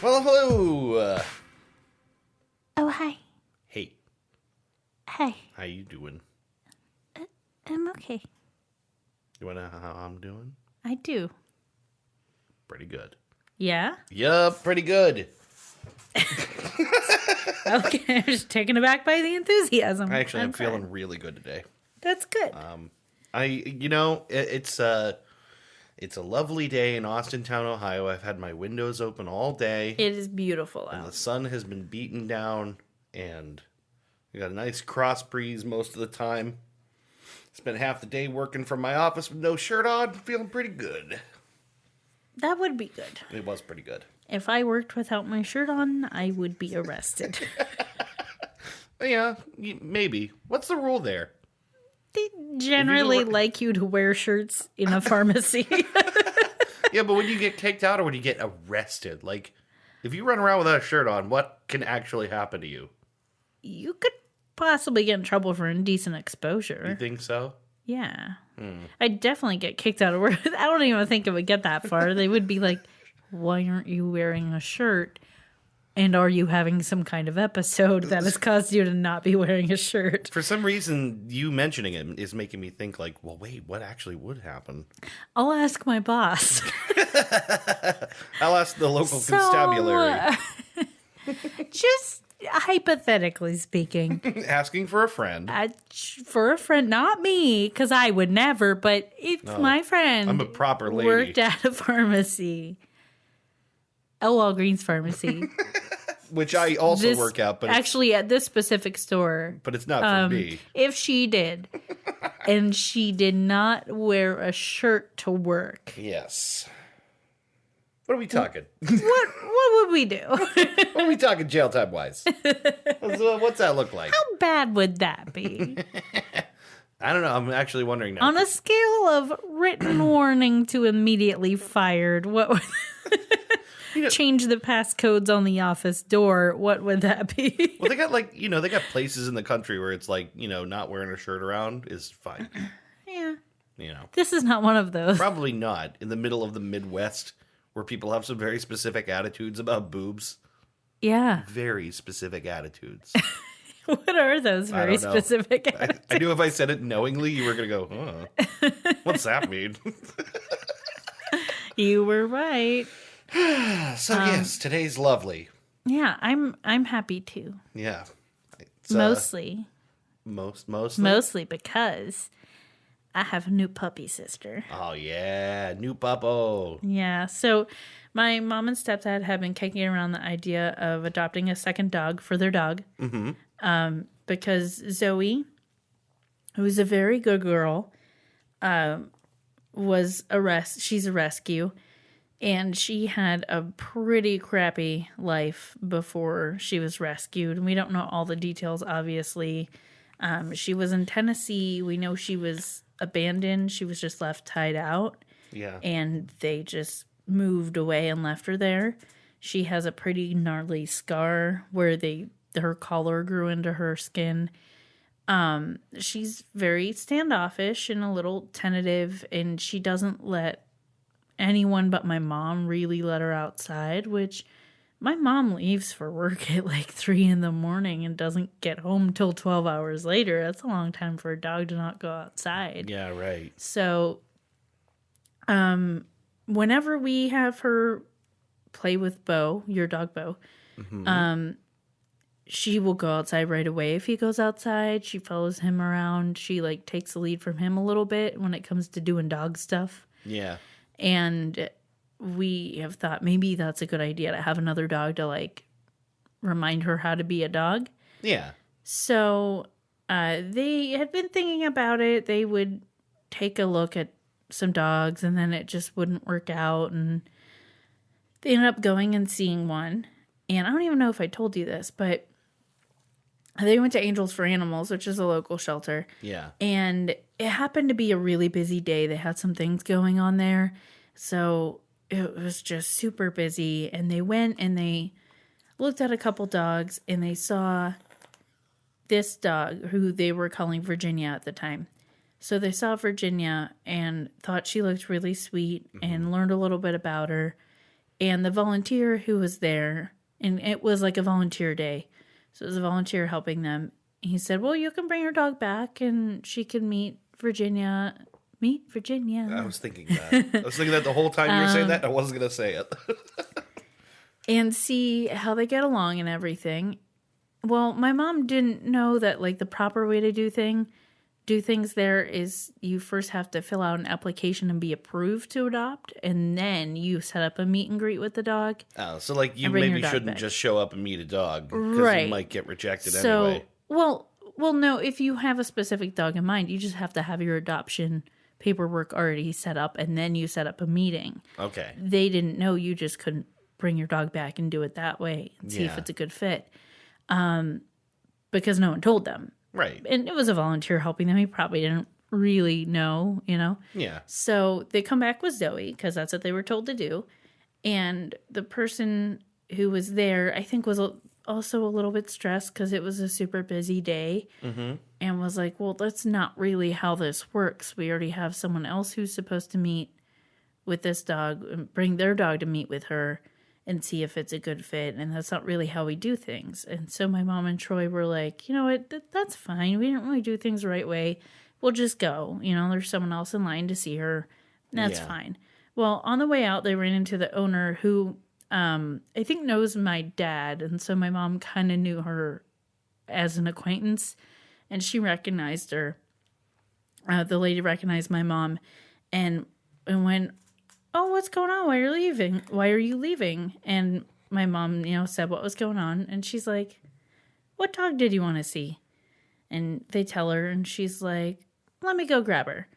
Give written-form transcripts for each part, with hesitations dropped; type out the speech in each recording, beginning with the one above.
Well, hello. Oh, hi. Hey, Hi. how you doing? I'm okay. You wanna know how I'm doing? I do. Pretty good. Yeah? Yup, pretty good. Okay, I'm just taken aback by the enthusiasm. I'm fine. feeling really good today. That's good. It's a lovely day in Austintown, Ohio. I've had my windows open all day, It is beautiful and the out. sun has been beaten down, and we got a nice cross breeze most of the time. Spent half the day working from my office with no shirt on, feeling pretty good. That would be good. It was pretty good. If I worked without my shirt on, I would be arrested. Yeah, maybe. What's the rule there? They generally work- like you to wear shirts in a pharmacy. Yeah, but when you get kicked out or when you get arrested, like, if you run around without a shirt on, what can actually happen to you? You could possibly get in trouble for indecent exposure. You think so? Yeah. I'd definitely get kicked out of work. I don't even think it would get that far. They would be like, why aren't you wearing a shirt? And are you having some kind of episode that has caused you to not be wearing a shirt? For some reason, you mentioning it is making me think, like, well, wait, what actually would happen? I'll ask my boss. I'll ask the local constabulary. Just hypothetically speaking, Asking for a friend. for a friend, not me, because I would never, but if my friend I'm a proper lady. worked at a pharmacy, a Walgreens pharmacy. Which I also work out, but actually at this specific store. but it's not for me. If she did, and she did not wear a shirt to work, Yes. What are we talking? what would we do? What are we talking jail time wise? What's that look like? How bad would that be? I don't know. I'm actually wondering now. On a scale of written warning to immediately fired, what would change the passcodes on the office door? What would that be? Well, they got they got places in the country where it's like, not wearing a shirt around is fine. Yeah. You know, This is not one of those. probably not in the middle of the Midwest where people have some very specific attitudes about boobs. Yeah. Very specific attitudes. What are those very don't know. specific attitudes? I knew if I said it knowingly, you were going to go, huh? What's that mean? You were right. So, yes, today's lovely. Yeah, I'm happy too. Yeah. It's, Mostly. Mostly? Because I have a new puppy sister. Oh, yeah. New puppo. Yeah, so my mom and stepdad have been kicking around the idea of adopting a second dog for their dog. Mm-hmm. Because Zoe, who's a very good girl, she's a rescue. And she had a pretty crappy life before she was rescued. We don't know all the details, obviously. She was in Tennessee. We know she was abandoned. She was just left tied out. Yeah. And they just moved away and left her there. She has a pretty gnarly scar where her collar grew into her skin. She's very standoffish and a little tentative, and she doesn't let anyone but my mom really let her outside, which my mom leaves for work at like 3 a.m. and doesn't get home till 12 hours later. That's a long time for a dog to not go outside. Yeah, right. So, whenever we have her play with Bo, your dog Bo, she will go outside right away. If he goes outside, she follows him around. She takes the lead from him a little bit when it comes to doing dog stuff. Yeah. And we have thought maybe that's a good idea to have another dog to remind her how to be a dog. Yeah. So they had been thinking about it. They would take a look at some dogs, and then it just wouldn't work out. And they ended up going and seeing one. And I don't even know if I told you this, but they went to Angels for Animals, which is a local shelter. Yeah. And it happened to be a really busy day. They had some things going on there. So it was just super busy. And they went and they looked at a couple dogs, and they saw this dog who they were calling Virginia at the time. So they saw Virginia and thought she looked really sweet and learned a little bit about her. And the volunteer who was there, and it was like a volunteer day, so it was a volunteer helping them. He said, well, you can bring your dog back and she can meet Virginia. Meet Virginia. I was thinking that. I was thinking that the whole time you were saying that. I wasn't going to say it. And see how they get along and everything. Well, my mom didn't know that, like, the proper way to do things there is you first have to fill out an application and be approved to adopt, and then you set up a meet and greet with the dog. Oh, so like you maybe shouldn't just show up and meet a dog because you might get rejected anyway. Well, no, if you have a specific dog in mind, you just have to have your adoption paperwork already set up, and then you set up a meeting. Okay. They didn't know you just couldn't bring your dog back and do it that way and see if it's a good fit. Because no one told them. Right. And it was a volunteer helping them. He probably didn't really know, you know? Yeah. So they come back with Zoe because that's what they were told to do. And the person who was there, I think, was also a little bit stressed because it was a super busy day. Mm-hmm. And was like, well, that's not really how this works. We already have someone else who's supposed to meet with this dog and bring their dog to meet with her and see if it's a good fit. And that's not really how we do things. And so my mom and Troy were like, you know what, that's fine. We didn't really do things the right way. We'll just go. You know, there's someone else in line to see her. That's fine. Well, on the way out, they ran into the owner who I think knows my dad. And so my mom kind of knew her as an acquaintance. And she recognized her. The lady recognized my mom and went, oh, what's going on? Why are you leaving? Why are you leaving? And my mom, you know, said what was going on. And she's like, what dog did you want to see? And they tell her, and she's like, let me go grab her.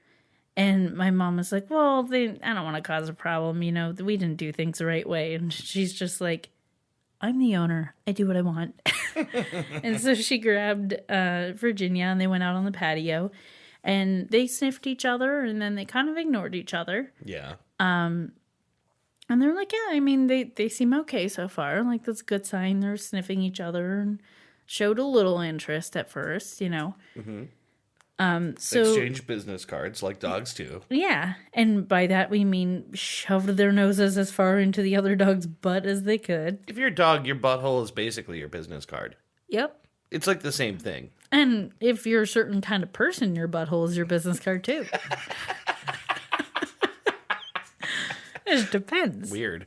And my mom was like, well, I don't want to cause a problem. You know, we didn't do things the right way. And she's just like, I'm the owner. I do what I want. And so she grabbed Virginia, and they went out on the patio. And they sniffed each other, and then they kind of ignored each other. Yeah. And they're like, yeah, I mean, they seem okay so far. Like, that's a good sign. They're sniffing each other and showed a little interest at first, you know. Mm-hmm. So exchange business cards like dogs do. Yeah. And by that, we mean shoved their noses as far into the other dog's butt as they could. If you're a dog, your butthole is basically your business card. Yep. It's like the same thing. And if you're a certain kind of person, your butthole is your business card, too. It depends. Weird.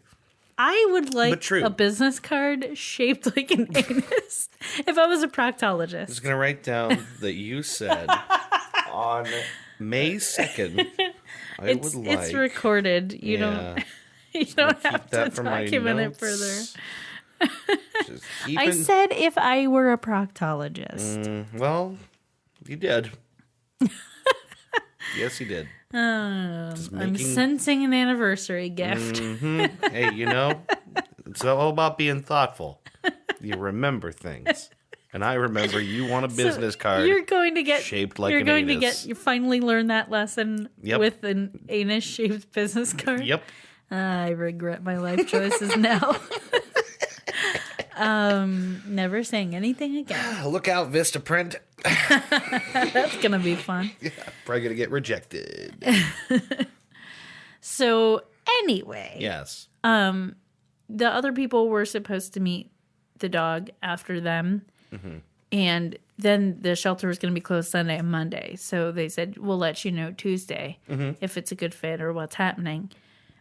I would like a business card shaped like an anus if I was a proctologist. I'm just going to write down that you said on May 2nd, It's recorded. You don't have to document it further. I said if I were a proctologist. Well, you did. Yes, you did. I'm sensing an anniversary gift. Mm-hmm. Hey, you know, it's all about being thoughtful. You remember things. And I remember you want a business card you're going to get, shaped like you're an going anus. to get, you finally learned that lesson with an anus-shaped business card? Yep. I regret my life choices now. Never saying anything again. Look out, Vistaprint. That's going to be fun. Yeah, probably going to get rejected. So, anyway. Yes. The other people were supposed to meet the dog after them. Mm-hmm. And then the shelter was going to be closed Sunday and Monday. So they said, we'll let you know Tuesday if it's a good fit or what's happening.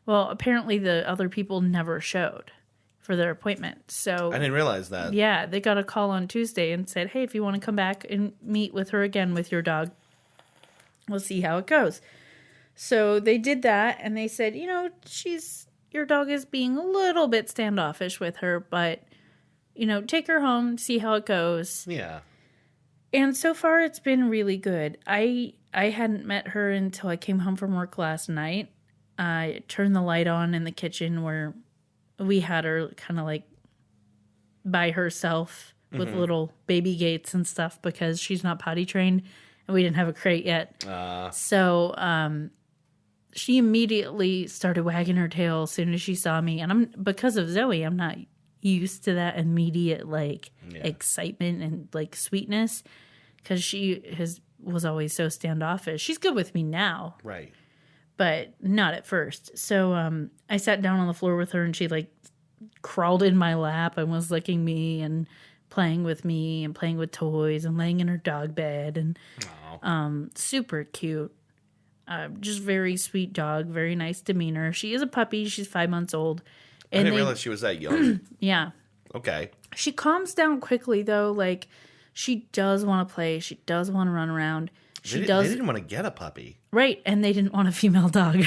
Well, apparently the other people never showed for their appointment. So I didn't realize that. Yeah, they got a call on Tuesday and said, hey, if you want to come back and meet with her again with your dog, we'll see how it goes. So they did that, and they said, you know, your dog is being a little bit standoffish with her, but, you know, take her home, see how it goes. Yeah. And so far, it's been really good. I hadn't met her until I came home from work last night. I turned the light on in the kitchen where we had her kind of like by herself with little baby gates and stuff because she's not potty trained and we didn't have a crate yet. So she immediately started wagging her tail as soon as she saw me. And because of Zoe, I'm not used to that immediate excitement and like sweetness because she was always so standoffish. She's good with me now. Right. but not at first. So I sat down on the floor with her, and she like crawled in my lap and was licking me and playing with me and playing with toys and laying in her dog bed, and super cute. Just very sweet dog, very nice demeanor. She is a puppy. She's 5 months old. I didn't realize she was that young. Yeah. Okay. She calms down quickly, though. Like, she does want to play. She does want to run around. They didn't want to get a puppy. Right, and they didn't want a female dog.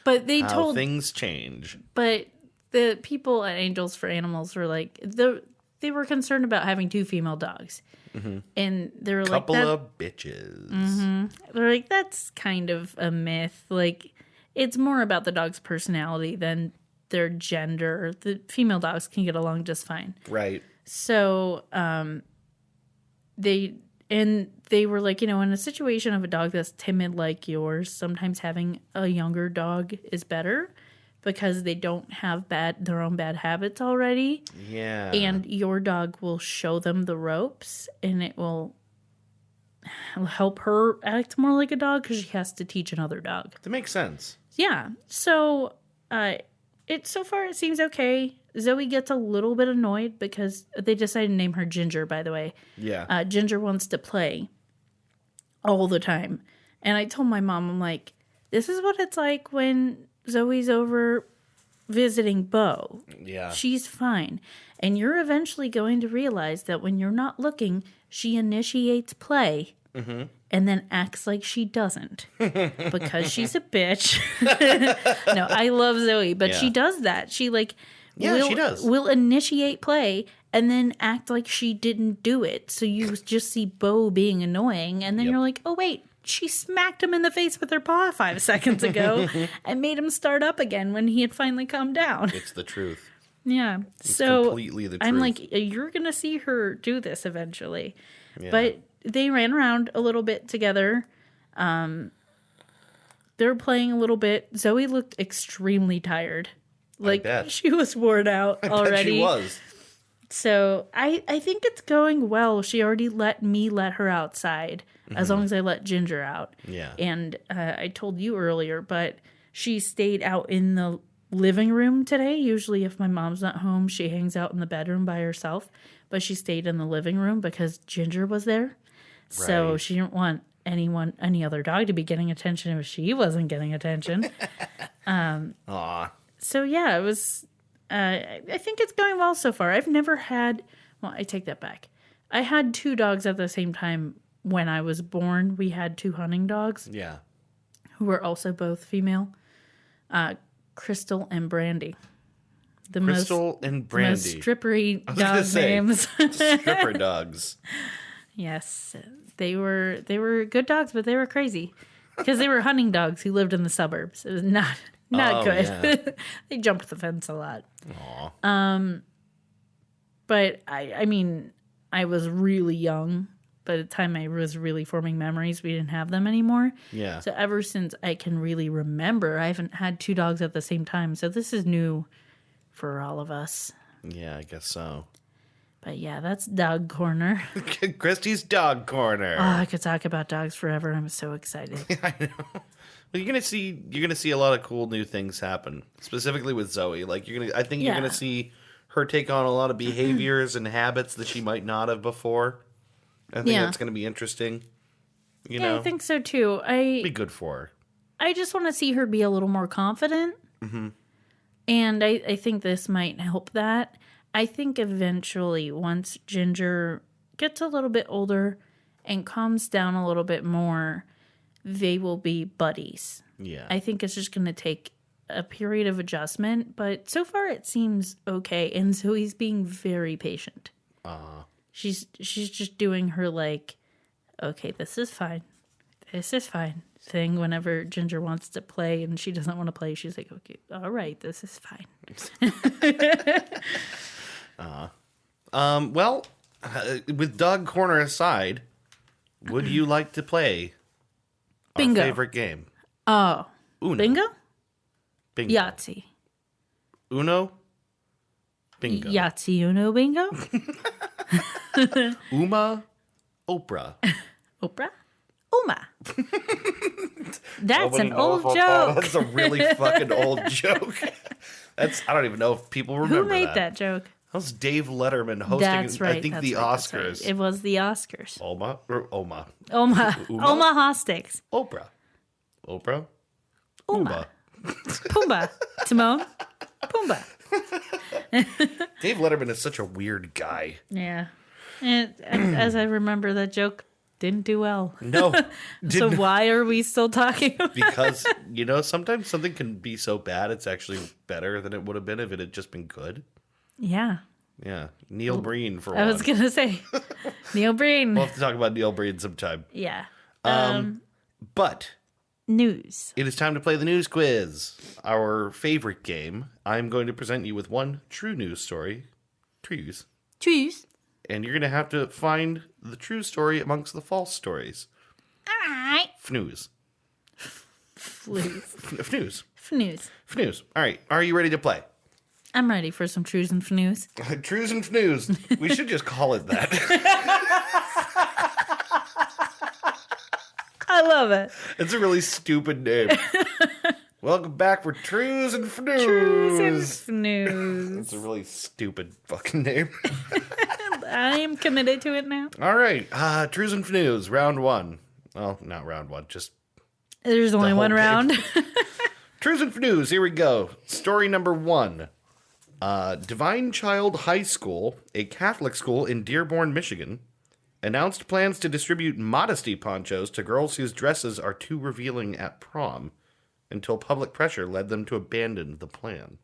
But they How things change. But the people at Angels for Animals were like, they were concerned about having 2 female dogs. Mm-hmm. And they were Couple like... of bitches. Mm-hmm. They're like, that's kind of a myth. Like, it's more about the dog's personality than their gender. The female dogs can get along just fine. Right. So, they were like, in a situation of a dog that's timid like yours, sometimes having a younger dog is better because they don't have their own bad habits already. Yeah. And your dog will show them the ropes, and it will help her act more like a dog because she has to teach another dog. That makes sense. Yeah. So, so far it seems okay. Zoe gets a little bit annoyed because they decided to name her Ginger, by the way. Yeah. Ginger wants to play all the time. And I told my mom, I'm like, this is what it's like when Zoe's over visiting Bo. Yeah. She's fine. And you're eventually going to realize that when you're not looking, she initiates play. Mm-hmm. And then acts like she doesn't because she's a bitch. No, I love Zoe, but she does that. She she does. Will initiate play and then act like she didn't do it. So you just see Bo being annoying, and then you're like, oh wait, she smacked him in the face with her paw 5 seconds ago and made him start up again when he had finally calmed down. It's the truth. Yeah. It's so completely the truth. I'm like, you're gonna see her do this eventually. Yeah. But they ran around a little bit together. They're playing a little bit. Zoe looked extremely tired. Like, she was worn out already. Bet she was. So I think it's going well. She already let her outside, as long as I let Ginger out. Yeah. And I told you earlier, but she stayed out in the living room today. Usually if my mom's not home, she hangs out in the bedroom by herself. But she stayed in the living room because Ginger was there. So she didn't want any other dog to be getting attention if she wasn't getting attention. Aw. So yeah, it was. I think it's going well so far. I've never had. Well, I take that back. I had 2 dogs at the same time when I was born. We had 2 hunting dogs. Yeah. Who were also both female. Crystal and Brandy. Crystal and Brandy. Most strippery dog names. Stripper dogs. Yes, they were good dogs, but they were crazy because they were hunting dogs who lived in the suburbs. It was not good. Yeah. They jumped the fence a lot. Aww. But I mean, I was really young. By the time I was really forming memories, we didn't have them anymore. Yeah. So ever since I can really remember, I haven't had 2 dogs at the same time. So this is new for all of us. Yeah, I guess so. But yeah, that's Dog Corner. Christy's Dog Corner. Oh, I could talk about dogs forever. I'm so excited. I know. Well, you're gonna see a lot of cool new things happen, specifically with Zoe. Like I think you're gonna see her take on a lot of behaviors and habits that she might not have before. I think that's gonna be interesting. You know, I think so too. Be good for her. I just want to see her be a little more confident. Mm-hmm. And I think this might help that. I think eventually, once Ginger gets a little bit older and calms down a little bit more, they will be buddies. Yeah. I think it's just going to take a period of adjustment, but so far it seems okay. And Zoe's being very patient. She's just doing her okay, this is fine thing whenever Ginger wants to play and she doesn't want to play. She's like, okay, all right, this is fine. Well, with Dog Corner aside, would you like to play Bingo. Our favorite game? Oh. Uno. Bingo? Bingo. Yahtzee. Uno? Bingo. Yahtzee Uno Bingo? Uma? Oprah? Oprah? Uma. That's an old joke. That's a really fucking old joke. I don't even know if people remember Who made that joke? That was Dave Letterman hosting, That's right, I think, the Oscars. Oscars. It was the Oscars. Oma? Omaha Steaks. Oprah. Uma. Pumbaa. Pumbaa. Timon. Pumbaa. Dave Letterman is such a weird guy. Yeah. And as I remember, that joke didn't do well. No. So why are we still talking about it? Because, sometimes something can be so bad it's actually better than it would have been if it had just been good. Yeah. Yeah. Neil Breen, for one. I was going to say, Neil Breen. We'll have to talk about Neil Breen sometime. Yeah. But news. it is time to play the news quiz, our favorite game. I'm going to present you with one true news story. Trees. And you're going to have to find the true story amongst the false stories. All right. Fnews. Fnews. All right. Are you ready to play? I'm ready for some trues and fnews. Trues and fnews. We should just call it that. I love it. It's a really stupid name. Welcome back for Trues and Fnews. Trues and fnews. It's a really stupid fucking name. I am committed to it now. All right. Trues and Fnews, round one. Well, not round one, just... There's only one round. Trues and Fnews, here we go. Story number 1. Divine Child High School, a Catholic school in Dearborn, Michigan, announced plans to distribute modesty ponchos to girls whose dresses are too revealing at prom, until public pressure led them to abandon the plan.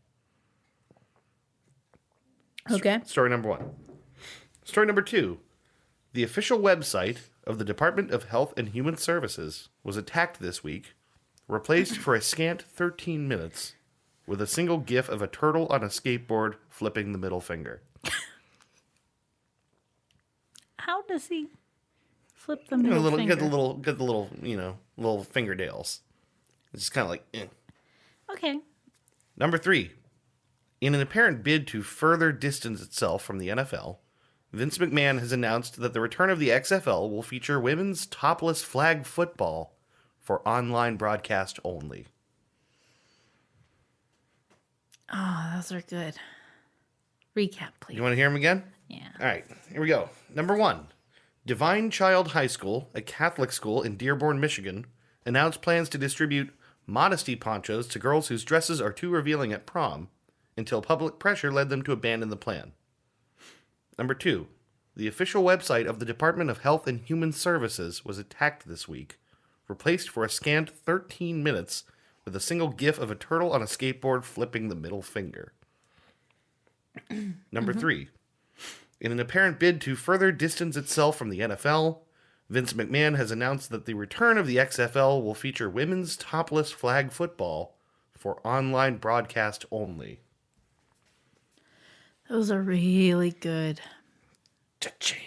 Okay. Story number 1. Story number 2. The official website of the Department of Health and Human Services was attacked this week, replaced for a scant 13 minutes with a single gif of a turtle on a skateboard flipping the middle finger. How does he flip the middle finger? Get the little, little fingernails. It's just kind of like, eh. Okay. Number 3. In an apparent bid to further distance itself from the NFL, Vince McMahon has announced that the return of the XFL will feature women's topless flag football for online broadcast only. Oh, those are good. Recap, please. You want to hear them again? Yeah. All right, here we go. Number 1. Divine Child High School, a Catholic school in Dearborn, Michigan, announced plans to distribute modesty ponchos to girls whose dresses are too revealing at prom, until public pressure led them to abandon the plan. Number 2. The official website of the Department of Health and Human Services was attacked this week, replaced for a scant 13 minutes with a single gif of a turtle on a skateboard flipping the middle finger. Number 3. In an apparent bid to further distance itself from the NFL, Vince McMahon has announced that the return of the XFL will feature women's topless flag football for online broadcast only. Those are really good. Cha-ching.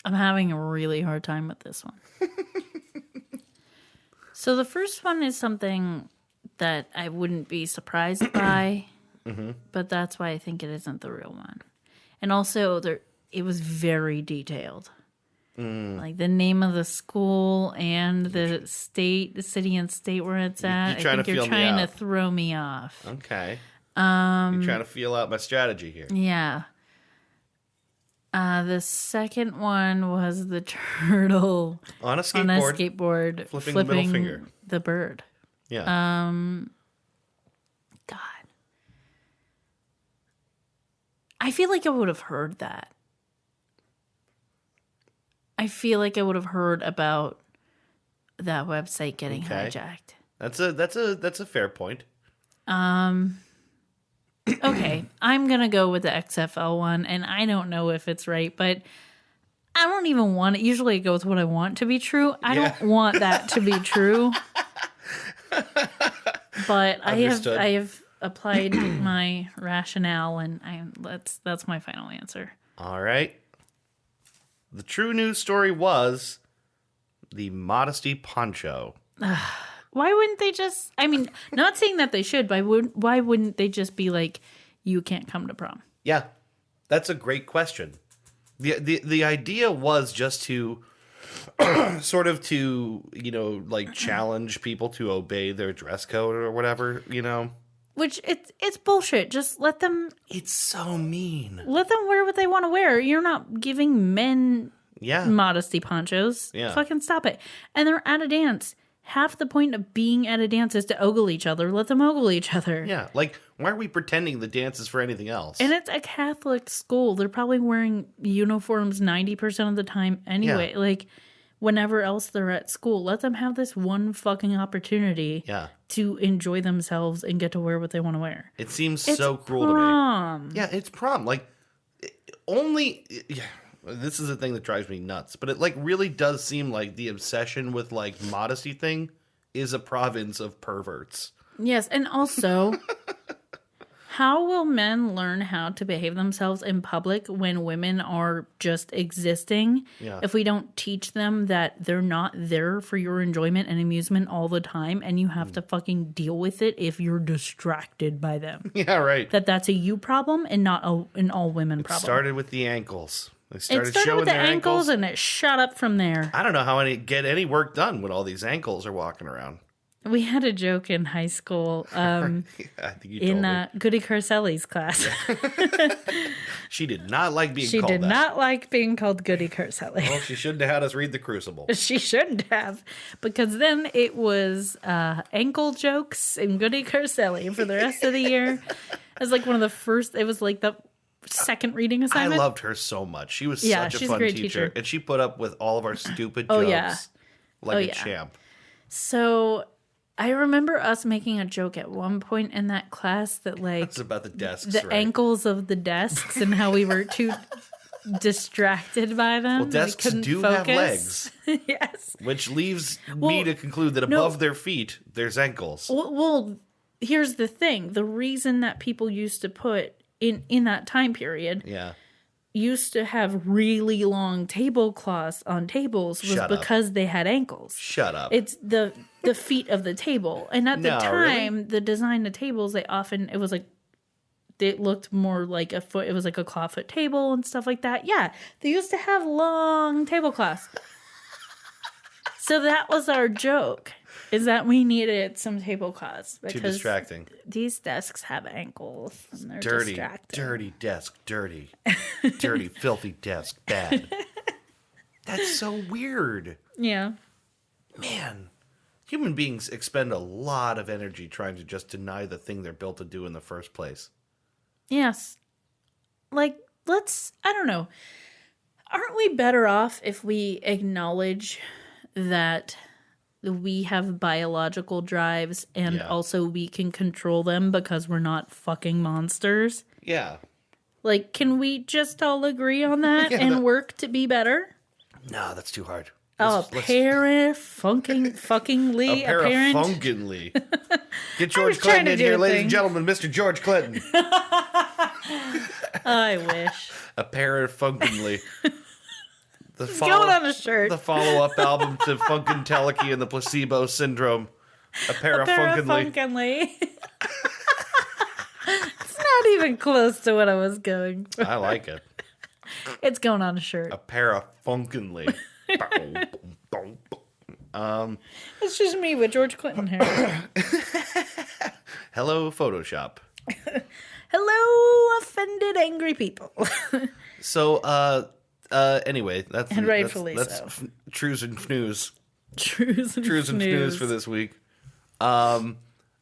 I'm having a really hard time with this one. So the first one is something that I wouldn't be surprised by, but that's why I think it isn't the real one. And also, it was very detailed. Like the name of the school and the city and state where it's at. I think you're trying to throw me off. Okay. You're trying to feel out my strategy here. Yeah. The second one was the turtle On a skateboard. Flipping the middle finger. The bird. Yeah. God. I feel like I would have heard that. I feel like I would have heard about that website getting hijacked. That's a fair point. Okay, I'm going to go with the XFL one, and I don't know if it's right, but I don't even want it. Usually it goes what I want to be true. I don't want that to be true. But I have applied my rationale, and that's my final answer. All right. The true news story was the modesty poncho. Why wouldn't they just... I mean, not saying that they should, but why wouldn't they just be like, you can't come to prom? Yeah, that's a great question. The idea was just to sort of to, like challenge people to obey their dress code or whatever, Which it's bullshit. Just let them. It's so mean. Let them wear what they want to wear. You're not giving men modesty ponchos. Yeah. Fucking stop it. And they're at a dance. Half the point of being at a dance is to ogle each other. Let them ogle each other. Yeah. Like, why are we pretending the dance is for anything else? And it's a Catholic school. They're probably wearing uniforms 90% of the time anyway. Yeah. Like, whenever else they're at school, let them have this one fucking opportunity to enjoy themselves and get to wear what they want to wear. It seems so cruel prom. to me. Yeah, it's prom. Like, only... Yeah. This is the thing that drives me nuts. But it, like, really does seem like the obsession with, like, modesty thing is a province of perverts. Yes, and also... How will men learn how to behave themselves in public when women are just existing if we don't teach them that they're not there for your enjoyment and amusement all the time and you have to fucking deal with it if you're distracted by them? Yeah, right. That's a you problem and not an all women problem. It started with the ankles. They It started with the ankles and it shot up from there. I don't know how get any work done when all these ankles are walking around. We had a joke in high school I think you told me. Goody Carcelli's class. She did not like being She called did that. not like being called Goody Carcelli. Well, she shouldn't have had us read The Crucible. She shouldn't have, because then it was ankle jokes and Goody Carcelli for the rest of the year. It was like one of the first, it was like the second reading assignment. I loved her so much. She was such a she's fun a great teacher. And she put up with all of our stupid jokes like a champ. So I remember us making a joke at one point in that class that, like, it's about the desks, the ankles of the desks and how we were too distracted by them. Well, desks do have legs. Yes. Which leaves me to conclude that above their feet, there's ankles. Well, here's the thing. The reason that people used to put in that time period used to have really long tablecloths on tables was because they had ankles. Shut up. It's the feet of the table. And at the time, the design of tables, it looked more like a foot. It was like a clawfoot table and stuff like that. Yeah, they used to have long tablecloths. So that was our joke, is that we needed some tablecloths. Too distracting. These desks have ankles and they're dirty, distracting. Dirty desk, dirty. Dirty, filthy desk, bad. That's so weird. Yeah. Man, human beings expend a lot of energy trying to just deny the thing they're built to do in the first place. Yes. Like, I don't know. Aren't we better off if we acknowledge that we have biological drives and also we can control them because we're not fucking monsters? Yeah. Like, can we just all agree on that and work to be better? No, that's too hard. Fuckingly. Get George Clinton in here, ladies and gentlemen, Mr. George Clinton. I wish. Apparently. Going on a shirt. The follow-up album to Funkenteleki and the Placebo Syndrome. Funkenly. It's not even close to what I was going for. I like it. It's going on a shirt. Funkenly. It's just me with George Clinton hair. Hello, Photoshop. Hello, offended, angry people. So, anyway, that's rightfully that's so. Trues and Fnews. Trues and Fnews for this week. I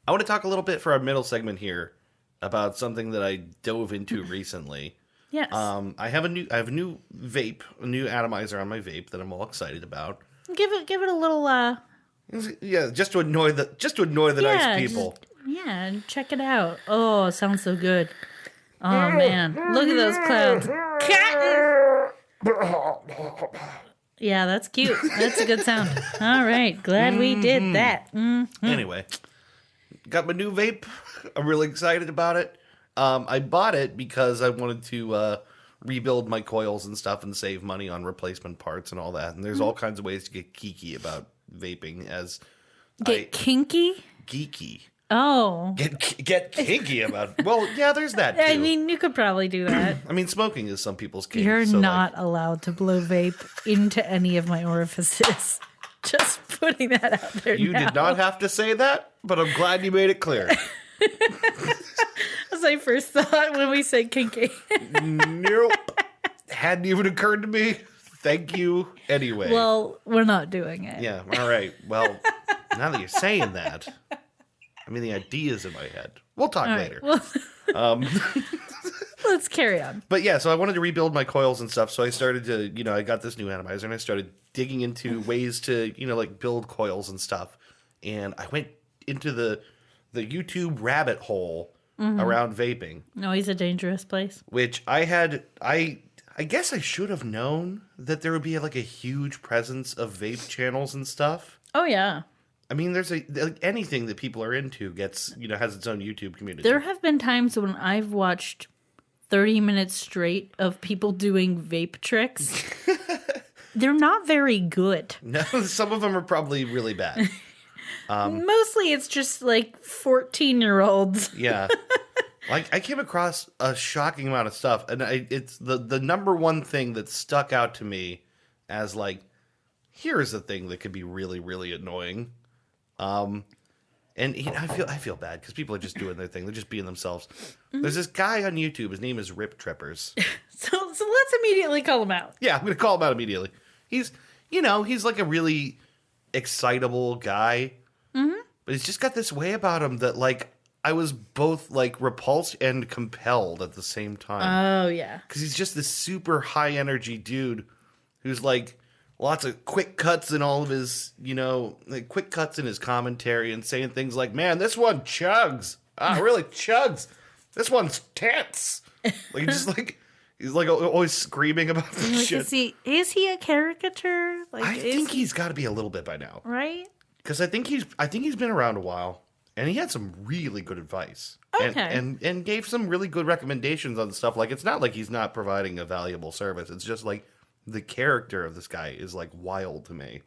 want to talk a little bit for our middle segment here about something that I dove into recently. Yes. I have a new vape, a new atomizer on my vape that I'm all excited about. Give it a little yeah, just to annoy the nice people. Check it out. Oh, it sounds so good. Oh man, look at those clouds. Yeah, that's cute. That's a good sound. All right, glad we did that. Mm-hmm. Anyway, got my new vape. I'm really excited about it. I bought it because I wanted to rebuild my coils and stuff and save money on replacement parts and all that. And there's all kinds of ways to get geeky about vaping. Kinky? Geeky. Oh. Get kinky about it. Well, yeah, there's that, too. I mean, you could probably do that. I mean, smoking is some people's kink. You're not allowed to blow vape into any of my orifices. Just putting that out there You did not have to say that, but I'm glad you made it clear. As I first thought when we said kinky. Nope. Hadn't even occurred to me. Thank you anyway. Well, we're not doing it. Yeah, all right. Well, now that you're saying that, I mean, the idea's in my head. We'll talk later. Well, let's carry on. But yeah, so I wanted to rebuild my coils and stuff. So I started to, I got this new atomizer and I started digging into ways to, like build coils and stuff. And I went into the YouTube rabbit hole around vaping. No, he's a dangerous place. Which I guess I should have known that there would be like a huge presence of vape channels and stuff. Oh, yeah. I mean, there's anything that people are into gets, has its own YouTube community. There have been times when I've watched 30 minutes straight of people doing vape tricks. They're not very good. No, some of them are probably really bad. Mostly it's just like 14-year-olds. Yeah. Like, I came across a shocking amount of stuff, and it's the number one thing that stuck out to me as, like, here's a thing that could be really, really annoying. And I feel bad because people are just doing their thing. They're just being themselves. Mm-hmm. There's this guy on YouTube. His name is Rip Trippers. So let's immediately call him out. Yeah, I'm going to call him out immediately. He's like a really excitable guy. Mm-hmm. But he's just got this way about him that, like, I was both, like, repulsed and compelled at the same time. Oh, yeah. Because he's just this super high-energy dude who's, like, lots of quick cuts in all of his, like quick cuts in his commentary and saying things like, man, this one chugs. Really chugs. This one's tense. Like, he's like always screaming about this shit. Is he a caricature? Like, I think he's got to be a little bit by now. Right? Because I think he's been around a while. And he had some really good advice. Okay. And gave some really good recommendations on stuff. Like, it's not like he's not providing a valuable service. It's just like the character of this guy is, like, wild to me.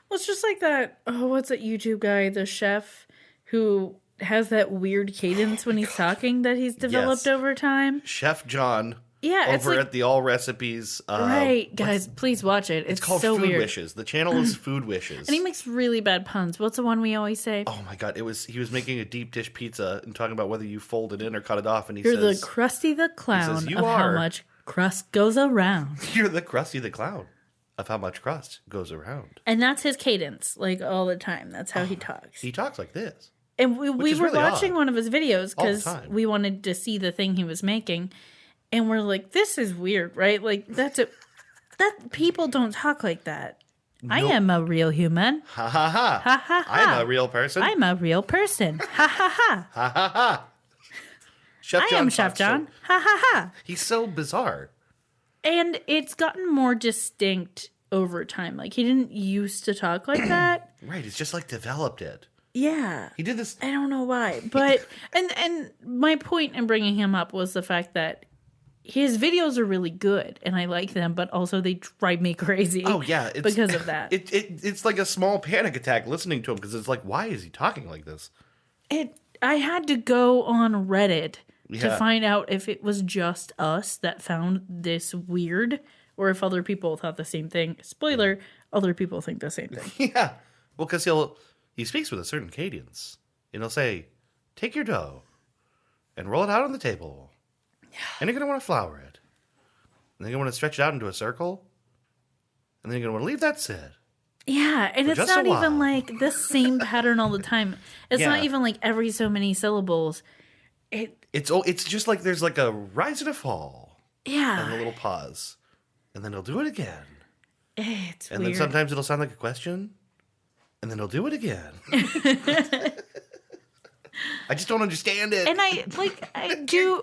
Well, it's just like that, what's that YouTube guy, the chef, who has that weird cadence when he's talking that he's developed over time. Chef John. Yeah, over at the All Recipes. Right, guys, please watch it. It's called so Food weird. Wishes. The channel is Food Wishes. And he makes really bad puns. What's the one we always say? Oh my god, he was making a deep dish pizza and talking about whether you fold it in or cut it off, and You're the Krusty the Clown of how much crust goes around. You're the Krusty the Clown of how much crust goes around. And that's his cadence, like, all the time. That's how he talks. He talks like this. And we were really watching one of his videos because time. we wanted to see the thing he was making. And we're like, this is weird, right? Like, that people don't talk like that. Nope. I am a real human. Ha ha ha. Ha ha ha. I'm a real person. I'm a real person. Ha ha ha. Ha ha ha. Chef John. I am Chef John. Ha ha ha. He's so bizarre. And it's gotten more distinct over time. Like, he didn't used to talk like that. Right. It's just, like, developed it. Yeah. He did this. I don't know why. But, and my point in bringing him up was the fact that his videos are really good, and I like them, but also they drive me crazy. Oh, yeah. Because of that. It's like a small panic attack listening to him, because it's like, why is he talking like this? I had to go on Reddit to find out if it was just us that found this weird, or if other people thought the same thing. Spoiler, other people think the same thing. Yeah. Well, because he speaks with a certain cadence, and he'll say, take your dough and roll it out on the table. And you're going to want to flour it. And then you're going to want to stretch it out into a circle. And then you're going to want to leave that sit. Yeah, and it's not even like the same pattern all the time. It's not even like every so many syllables. It's just like there's like a rise and a fall. Yeah. And a little pause. And then he'll do it again. It's and weird. Then sometimes it'll sound like a question. And then he'll do it again. I just don't understand it. And I do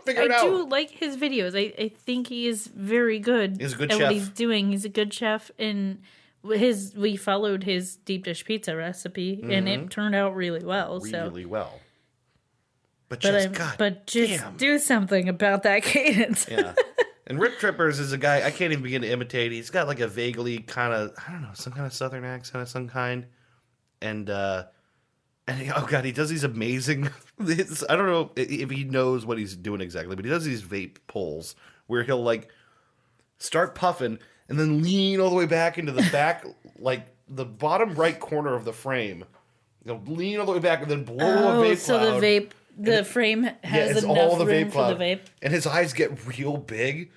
like his videos. I think he is very good he's a good at chef. what he's doing. He's a good chef, and we followed his deep dish pizza recipe, and it turned out really well. Really well. But just do something about that cadence. Yeah. And Rip Trippers is a guy I can't even begin to imitate. He's got like a vaguely kind of, I don't know, some kind of southern accent of some kind. And And oh god, he does these amazing. I don't know if he knows what he's doing exactly, but he does these vape pulls where he'll like start puffing and then lean all the way back into the back, like the bottom right corner of the frame. He'll lean all the way back and then blow a vape so cloud. the frame has it's enough all the room vape for cloud. the vape. And his eyes get real big.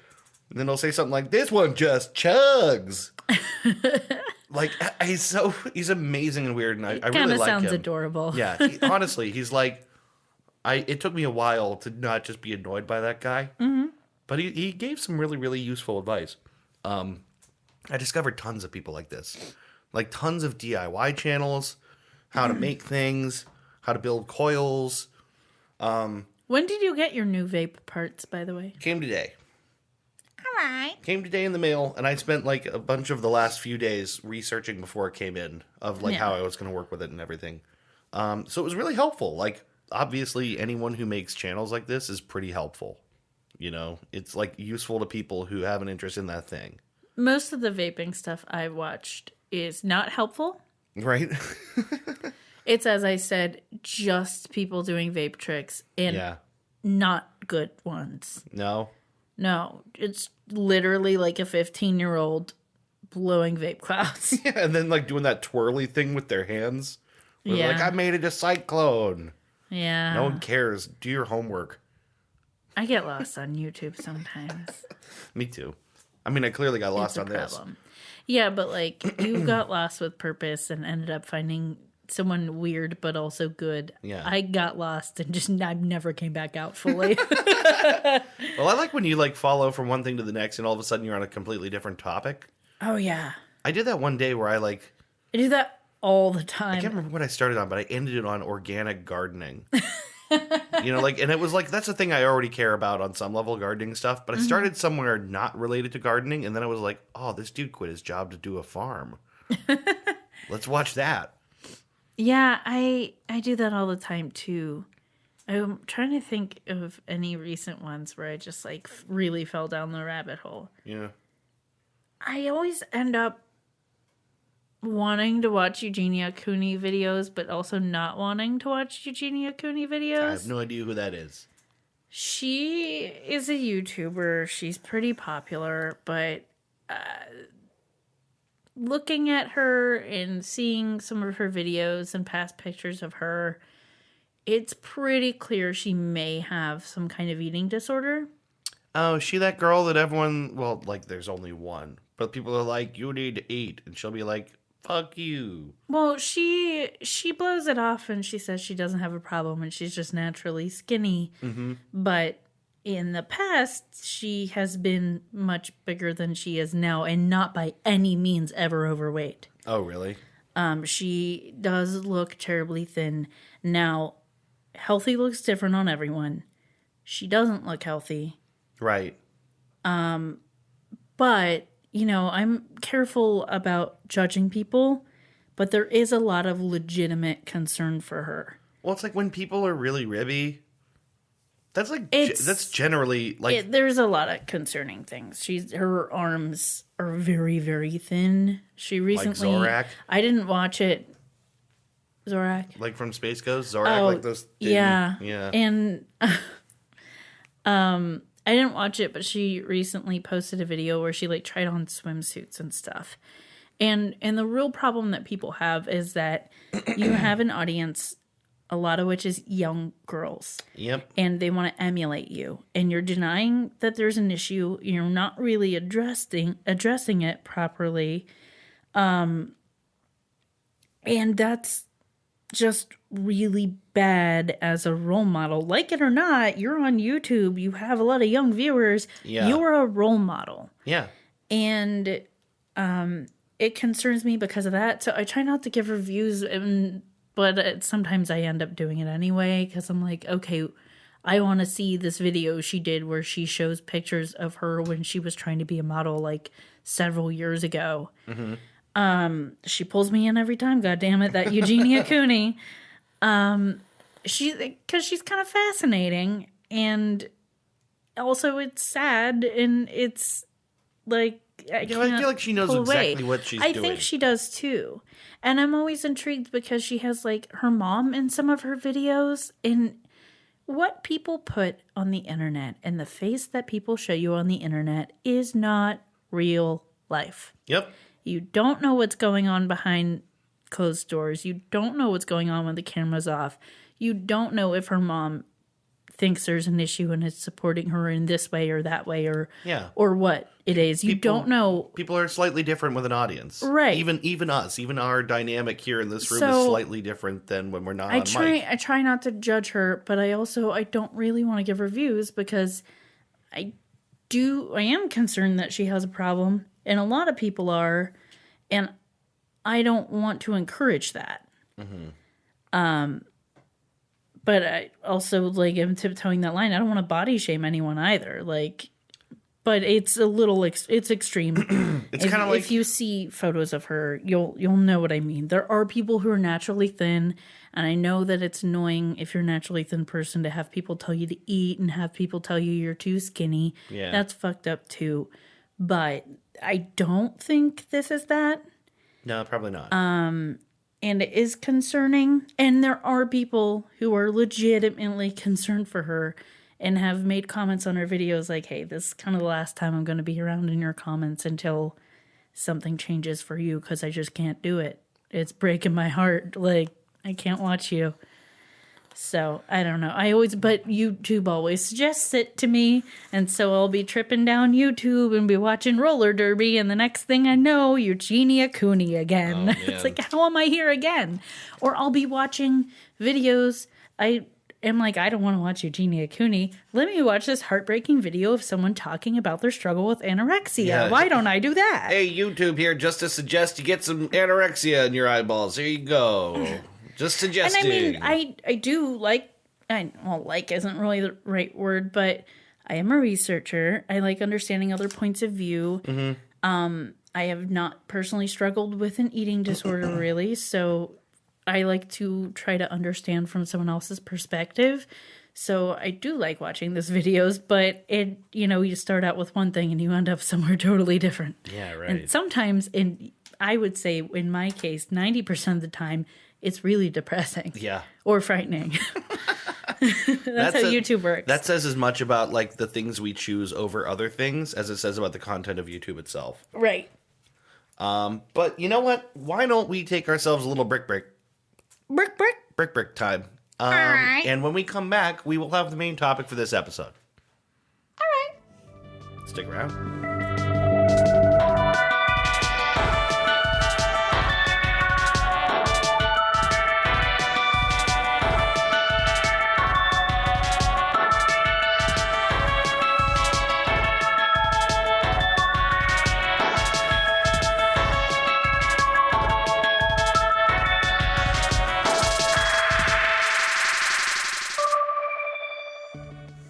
And then he'll say something like, "This one just chugs." Like he's amazing and weird, and I really like him. Sounds adorable. Yeah, honestly, he's like, it took me a while to not just be annoyed by that guy, but he gave some really, really useful advice. I discovered tons of people like this, like tons of DIY channels, how to make things, how to build coils. When did you get your new vape parts, by the way? Came today. All right. Came today in the mail, and I spent like a bunch of the last few days researching before it came in of like how I was going to work with it and everything. So it was really helpful. Like, obviously, anyone who makes channels like this is pretty helpful. You know, it's like useful to people who have an interest in that thing. Most of the vaping stuff I've watched is not helpful. Right? It's, as I said, just people doing vape tricks and not good ones. No? No, it's literally like a 15-year-old blowing vape clouds. Yeah, and then like doing that twirly thing with their hands. Like, I made it a cyclone. Yeah. No one cares. Do your homework. I get lost on YouTube sometimes. Me too. I mean, I clearly got lost on this. Yeah, but like you got lost with purpose and ended up finding someone weird but also good. Yeah. I got lost and I never came back out fully. Well, I like when you like follow from one thing to the next and all of a sudden you're on a completely different topic. Oh yeah. I did that one day where I do that all the time. I can't remember what I started on, but I ended it on organic gardening. You know, like, and it was like, that's a thing I already care about on some level, gardening stuff. But I started somewhere not related to gardening. And then I was like, oh, this dude quit his job to do a farm. Let's watch that. Yeah, I do that all the time too. I'm trying to think of any recent ones where I just like really fell down the rabbit hole. Yeah. I always end up wanting to watch Eugenia Cooney videos, but also not wanting to watch Eugenia Cooney videos. I have no idea who that is. She is a YouTuber. She's pretty popular, but looking at her and seeing some of her videos and past pictures of her, it's pretty clear she may have some kind of eating disorder. Oh, is she that girl that everyone, well, like, there's only one, but people are like, you need to eat. And she'll be like, fuck you. Well, she blows it off and she says she doesn't have a problem and she's just naturally skinny. Mm-hmm. But in the past, she has been much bigger than she is now and not by any means ever overweight. Oh, really? She does look terribly thin. Now, healthy looks different on everyone. She doesn't look healthy. Right. But, you know, I'm careful about judging people, but there is a lot of legitimate concern for her. Well, it's like when people are really ribby, that's like, that's generally like... there's a lot of concerning things. Her arms are very, very thin. She recently... Like Zorak? I didn't watch it. Zorak? Like from Space Ghost? Zorak, like those... Yeah. Yeah. And... I didn't watch it, but she recently posted a video where she like tried on swimsuits and stuff. And the real problem that people have is that you have an audience, a lot of which is young girls. Yep. And they want to emulate you. And you're denying that there's an issue. You're not really addressing it properly. And that's just really bad as a role model. Like it or not, you're on YouTube. You have a lot of young viewers. Yeah. You're a role model. Yeah. And it concerns me because of that. So I try not to give reviews, but sometimes I end up doing it anyway because I'm like, okay, I want to see this video she did where she shows pictures of her when she was trying to be a model like several years ago. Mm-hmm. She pulls me in every time. God damn it, that Eugenia Cooney. Because she's kind of fascinating, and also it's sad, and it's like I feel like she knows exactly what she's doing. I think she does too. And I'm always intrigued because she has like her mom in some of her videos, and what people put on the internet and the face that people show you on the internet is not real life. Yep. You don't know what's going on behind closed doors. You don't know what's going on when the camera's off. You don't know if her mom thinks there's an issue and is supporting her in this way or that way or what it is. You don't know. People are slightly different with an audience. Right. Even us, even our dynamic here in this room is slightly different than when we're not on mic. I try not to judge her, but I don't really want to give reviews because I am concerned that she has a problem, and a lot of people are, and I don't want to encourage that. Mm-hmm. But I also, like, am tiptoeing that line. I don't want to body shame anyone either. Like, but it's a little, it's extreme. It's kind of like, if you see photos of her, you'll know what I mean. There are people who are naturally thin, and I know that it's annoying if you're a naturally thin person to have people tell you to eat and have people tell you you're too skinny. Yeah. That's fucked up too. But I don't think this is that. No, probably not. And it is concerning. And there are people who are legitimately concerned for her and have made comments on her videos like, hey, this is kind of the last time I'm going to be around in your comments until something changes for you because I just can't do it. It's breaking my heart. Like, I can't watch you. So, I don't know. But YouTube always suggests it to me. And so I'll be tripping down YouTube and be watching roller derby. And the next thing I know, Eugenia Cooney again. Oh, It's like, how am I here again? Or I'll be watching videos. I am like, I don't want to watch Eugenia Cooney. Let me watch this heartbreaking video of someone talking about their struggle with anorexia. Yeah. Why don't I do that? Hey, YouTube here, just to suggest you get some anorexia in your eyeballs. Here you go. Just suggesting. And I mean, I do like, like isn't really the right word, but I am a researcher. I like understanding other points of view. Mm-hmm. I have not personally struggled with an eating disorder, really, so I like to try to understand from someone else's perspective. So I do like watching these videos, but you start out with one thing and you end up somewhere totally different. Yeah, right. And sometimes, I would say in my case, 90% of the time, it's really depressing. Yeah. Or frightening. That's how YouTube works. That says as much about like the things we choose over other things as it says about the content of YouTube itself. Right. But you know what? Why don't we take ourselves a little break? Break time. All right. And when we come back, we will have the main topic for this episode. All right. Stick around.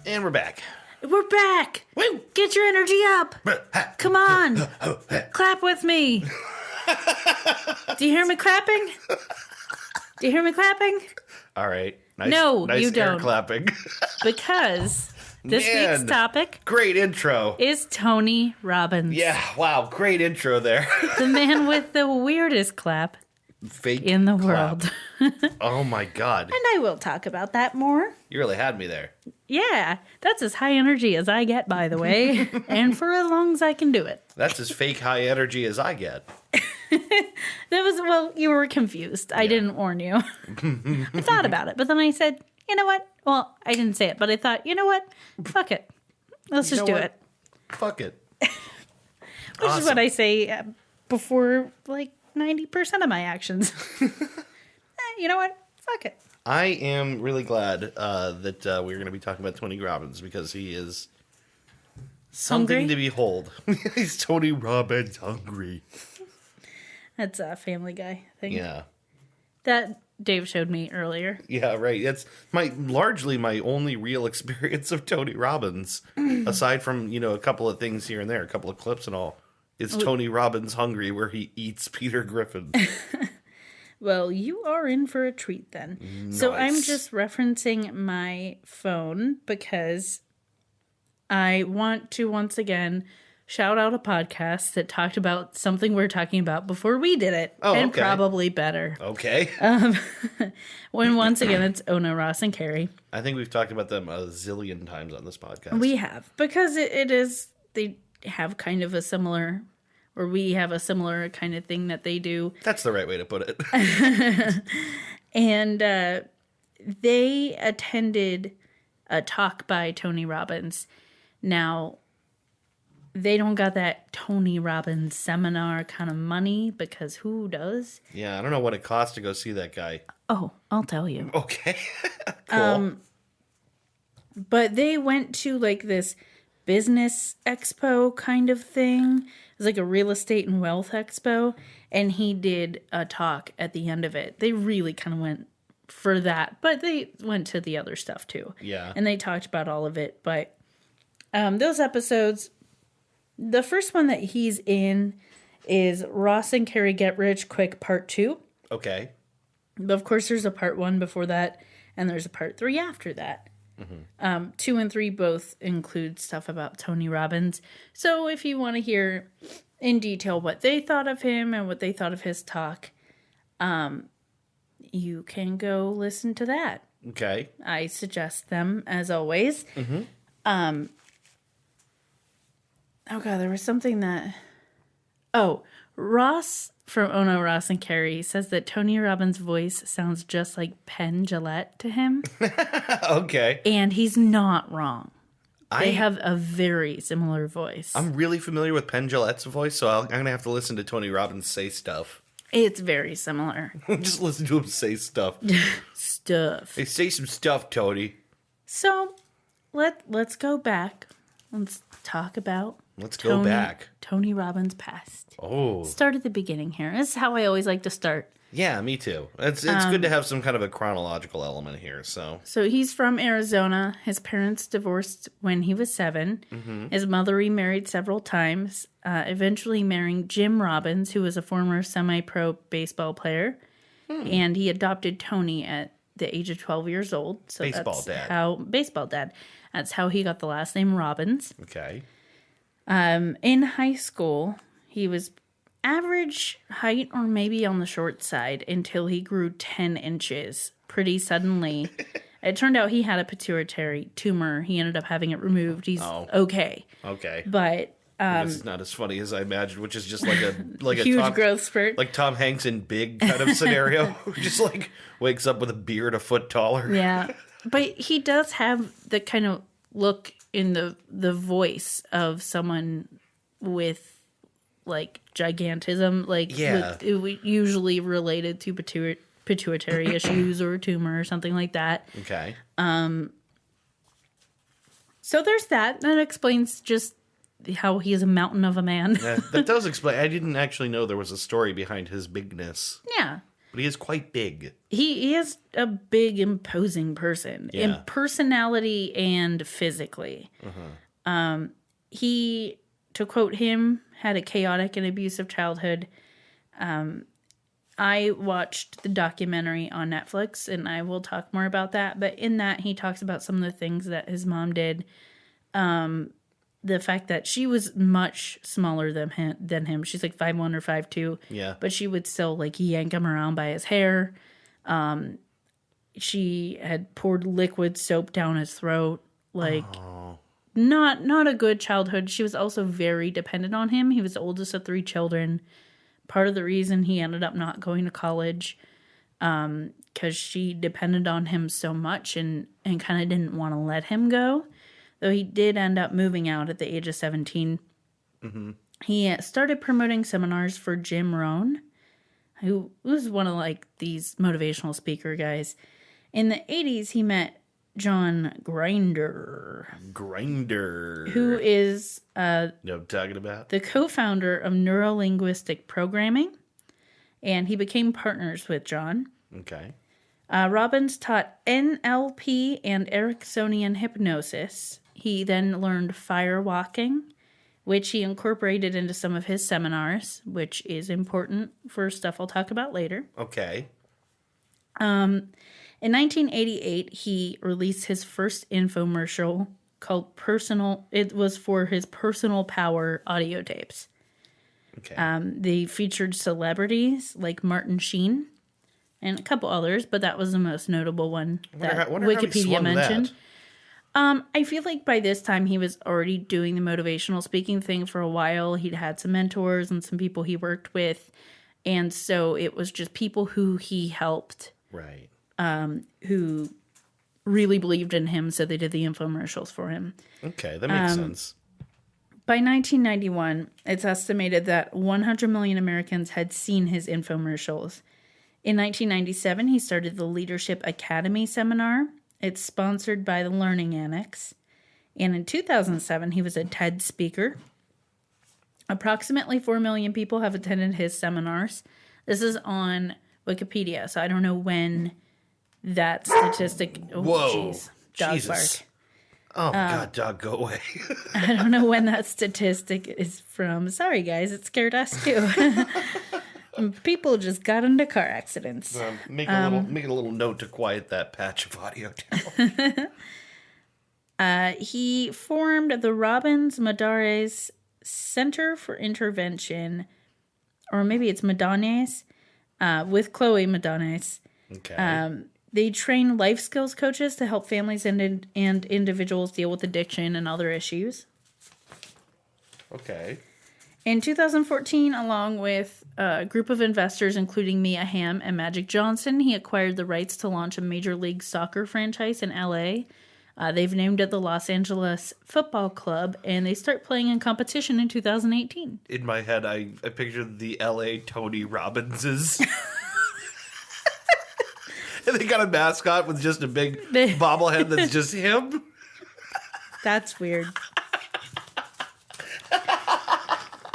And we're back. We're back. Woo! Get your energy up. Come on. Clap with me. Do you hear me clapping? Do you hear me clapping? All right. No, nice you air don't. clapping. Because this week's topic Great intro. is Tony Robbins. Yeah, wow, great intro there. The man with the weirdest clap Fake in the clap. world. Oh my god. And I will talk about that more. You really had me there. Yeah, that's as high energy as I get, by the way, and for as long as I can do it. That's as fake high energy as I get. You were confused. I didn't warn you. I thought about it, but then I said, you know what? Well, I didn't say it, but I thought, you know what? Fuck it. Let's just do it. Fuck it. Which is what I say before, like, 90% of my actions. You know what? Fuck it. I am really glad that we're going to be talking about Tony Robbins because he is something Hungry? to behold. He's Tony Robbins hungry. That's a Family Guy thing. Yeah. That Dave showed me earlier. Yeah, right. It's largely my only real experience of Tony Robbins, aside from, a couple of things here and there, a couple of clips and all. It's Tony Robbins hungry where he eats Peter Griffin. Well, you are in for a treat then. Nice. So I'm just referencing my phone because I want to once again shout out a podcast that talked about something we're talking about before we did it. Oh, and okay. Probably better. Okay. When once again, it's Ona, Ross, and Carrie. I think we've talked about them a zillion times on this podcast. We have. Because it is, they have kind of a similar, or we have a similar kind of thing that they do. That's the right way to put it. And they attended a talk by Tony Robbins. Now, they don't got that Tony Robbins seminar kind of money, because who does? Yeah, I don't know what it costs to go see that guy. Oh, I'll tell you. Okay. Cool. But they went to like this business expo kind of thing. It was like a real estate and wealth expo. And he did a talk at the end of it. They really kind of went for that, but they went to the other stuff too. Yeah. And they talked about all of it. But those episodes, the first one that he's in is Ross and Carrie Get Rich Quick Part 2. Okay. But of course, there's a Part 1 before that, and there's a Part 3 after that. 2 and 3 both include stuff about Tony Robbins. So if you want to hear in detail what they thought of him and what they thought of his talk, you can go listen to that. Okay. I suggest them, as always. Oh, God, there was something that... Oh, Ross from Ono, Ross, and Carrie says that Tony Robbins' voice sounds just like Penn Jillette to him. Okay. And he's not wrong. They have a very similar voice. I'm really familiar with Penn Jillette's voice, so I'm going to have to listen to Tony Robbins say stuff. It's very similar. Just listen to him say stuff. Stuff. Hey, say some stuff, Tony. So, let's go back. Let's talk about go back. Tony Robbins' past. Oh. Start at the beginning here. This is how I always like to start. Yeah, me too. It's good to have some kind of a chronological element here. So he's from Arizona. His parents divorced when he was 7. Mm-hmm. His mother remarried several times, eventually marrying Jim Robbins, who was a former semi-pro baseball player. And he adopted Tony at the age of 12 years old. So baseball dad. That's how he got the last name Robbins. Okay. In high school, he was average height or maybe on the short side until he grew 10 inches pretty suddenly. It turned out he had a pituitary tumor. He ended up having it removed. He's okay. Okay. But this is not as funny as I imagined, which is just like a huge growth spurt. Like Tom Hanks in Big kind of scenario. Who just like wakes up with a beard a foot taller. Yeah. But he does have the kind of look in the voice of someone with like gigantism, like usually related to pituitary issues or a tumor or something like that. Okay. So there's that. That explains just how he is a mountain of a man. Yeah, that does explain. I didn't actually know there was a story behind his bigness. Yeah. But he is quite big. He is a big, imposing person in personality and physically. He, to quote him, had a chaotic and abusive childhood. I watched the documentary on Netflix, and I will talk more about that. But in that, he talks about some of the things that his mom did. The fact that she was much smaller than him. She's like 5'1" or 5'2". Yeah. But she would still like yank him around by his hair. She had poured liquid soap down his throat. Like, not a good childhood. She was also very dependent on him. He was the oldest of 3 children. Part of the reason he ended up not going to college, because she depended on him so much and kind of didn't want to let him go. Though he did end up moving out at the age of 17. Mm-hmm. He started promoting seminars for Jim Rohn, who was one of like these motivational speaker guys. In the 80s, he met John Grinder. Who is you know what I'm talking about? The co-founder of Neurolinguistic Programming. And he became partners with John. Okay. Robbins taught NLP and Ericksonian hypnosis. He then learned fire walking, which he incorporated into some of his seminars, which is important for stuff I'll talk about later. Okay. In 1988, he released his first infomercial called Personal. It was for his Personal Power audio tapes. Okay. They featured celebrities like Martin Sheen and a couple others, but that was the most notable one that Wikipedia mentioned. I feel like by this time he was already doing the motivational speaking thing for a while. He'd had some mentors and some people he worked with. And so it was just people who he helped. Right. Who really believed in him, so they did the infomercials for him. Okay, that makes sense. By 1991, it's estimated that 100 million Americans had seen his infomercials. In 1997, he started the Leadership Academy seminar. It's sponsored by the Learning Annex. And in 2007, he was a TED speaker. Approximately 4 million people have attended his seminars. This is on Wikipedia, so I don't know when that statistic... Oh, whoa. Jeez. Dog Jesus. bark. Oh, God, dog, go away. I don't know when that statistic is from. Sorry, guys. It scared us, too. People just got into car accidents. Make a little note to quiet that patch of audio down. He formed the Robbins Madares Center for Intervention, or maybe it's Madanes, with Chloe Madanes. Okay. They train life skills coaches to help families and individuals deal with addiction and other issues. Okay. In 2014, along with a group of investors, including Mia Hamm and Magic Johnson, he acquired the rights to launch a Major League Soccer franchise in LA. They've named it the Los Angeles Football Club, and they start playing in competition in 2018. In my head, I pictured the LA Tony Robbinses. And they got a mascot with just a big bobblehead that's just him. That's weird.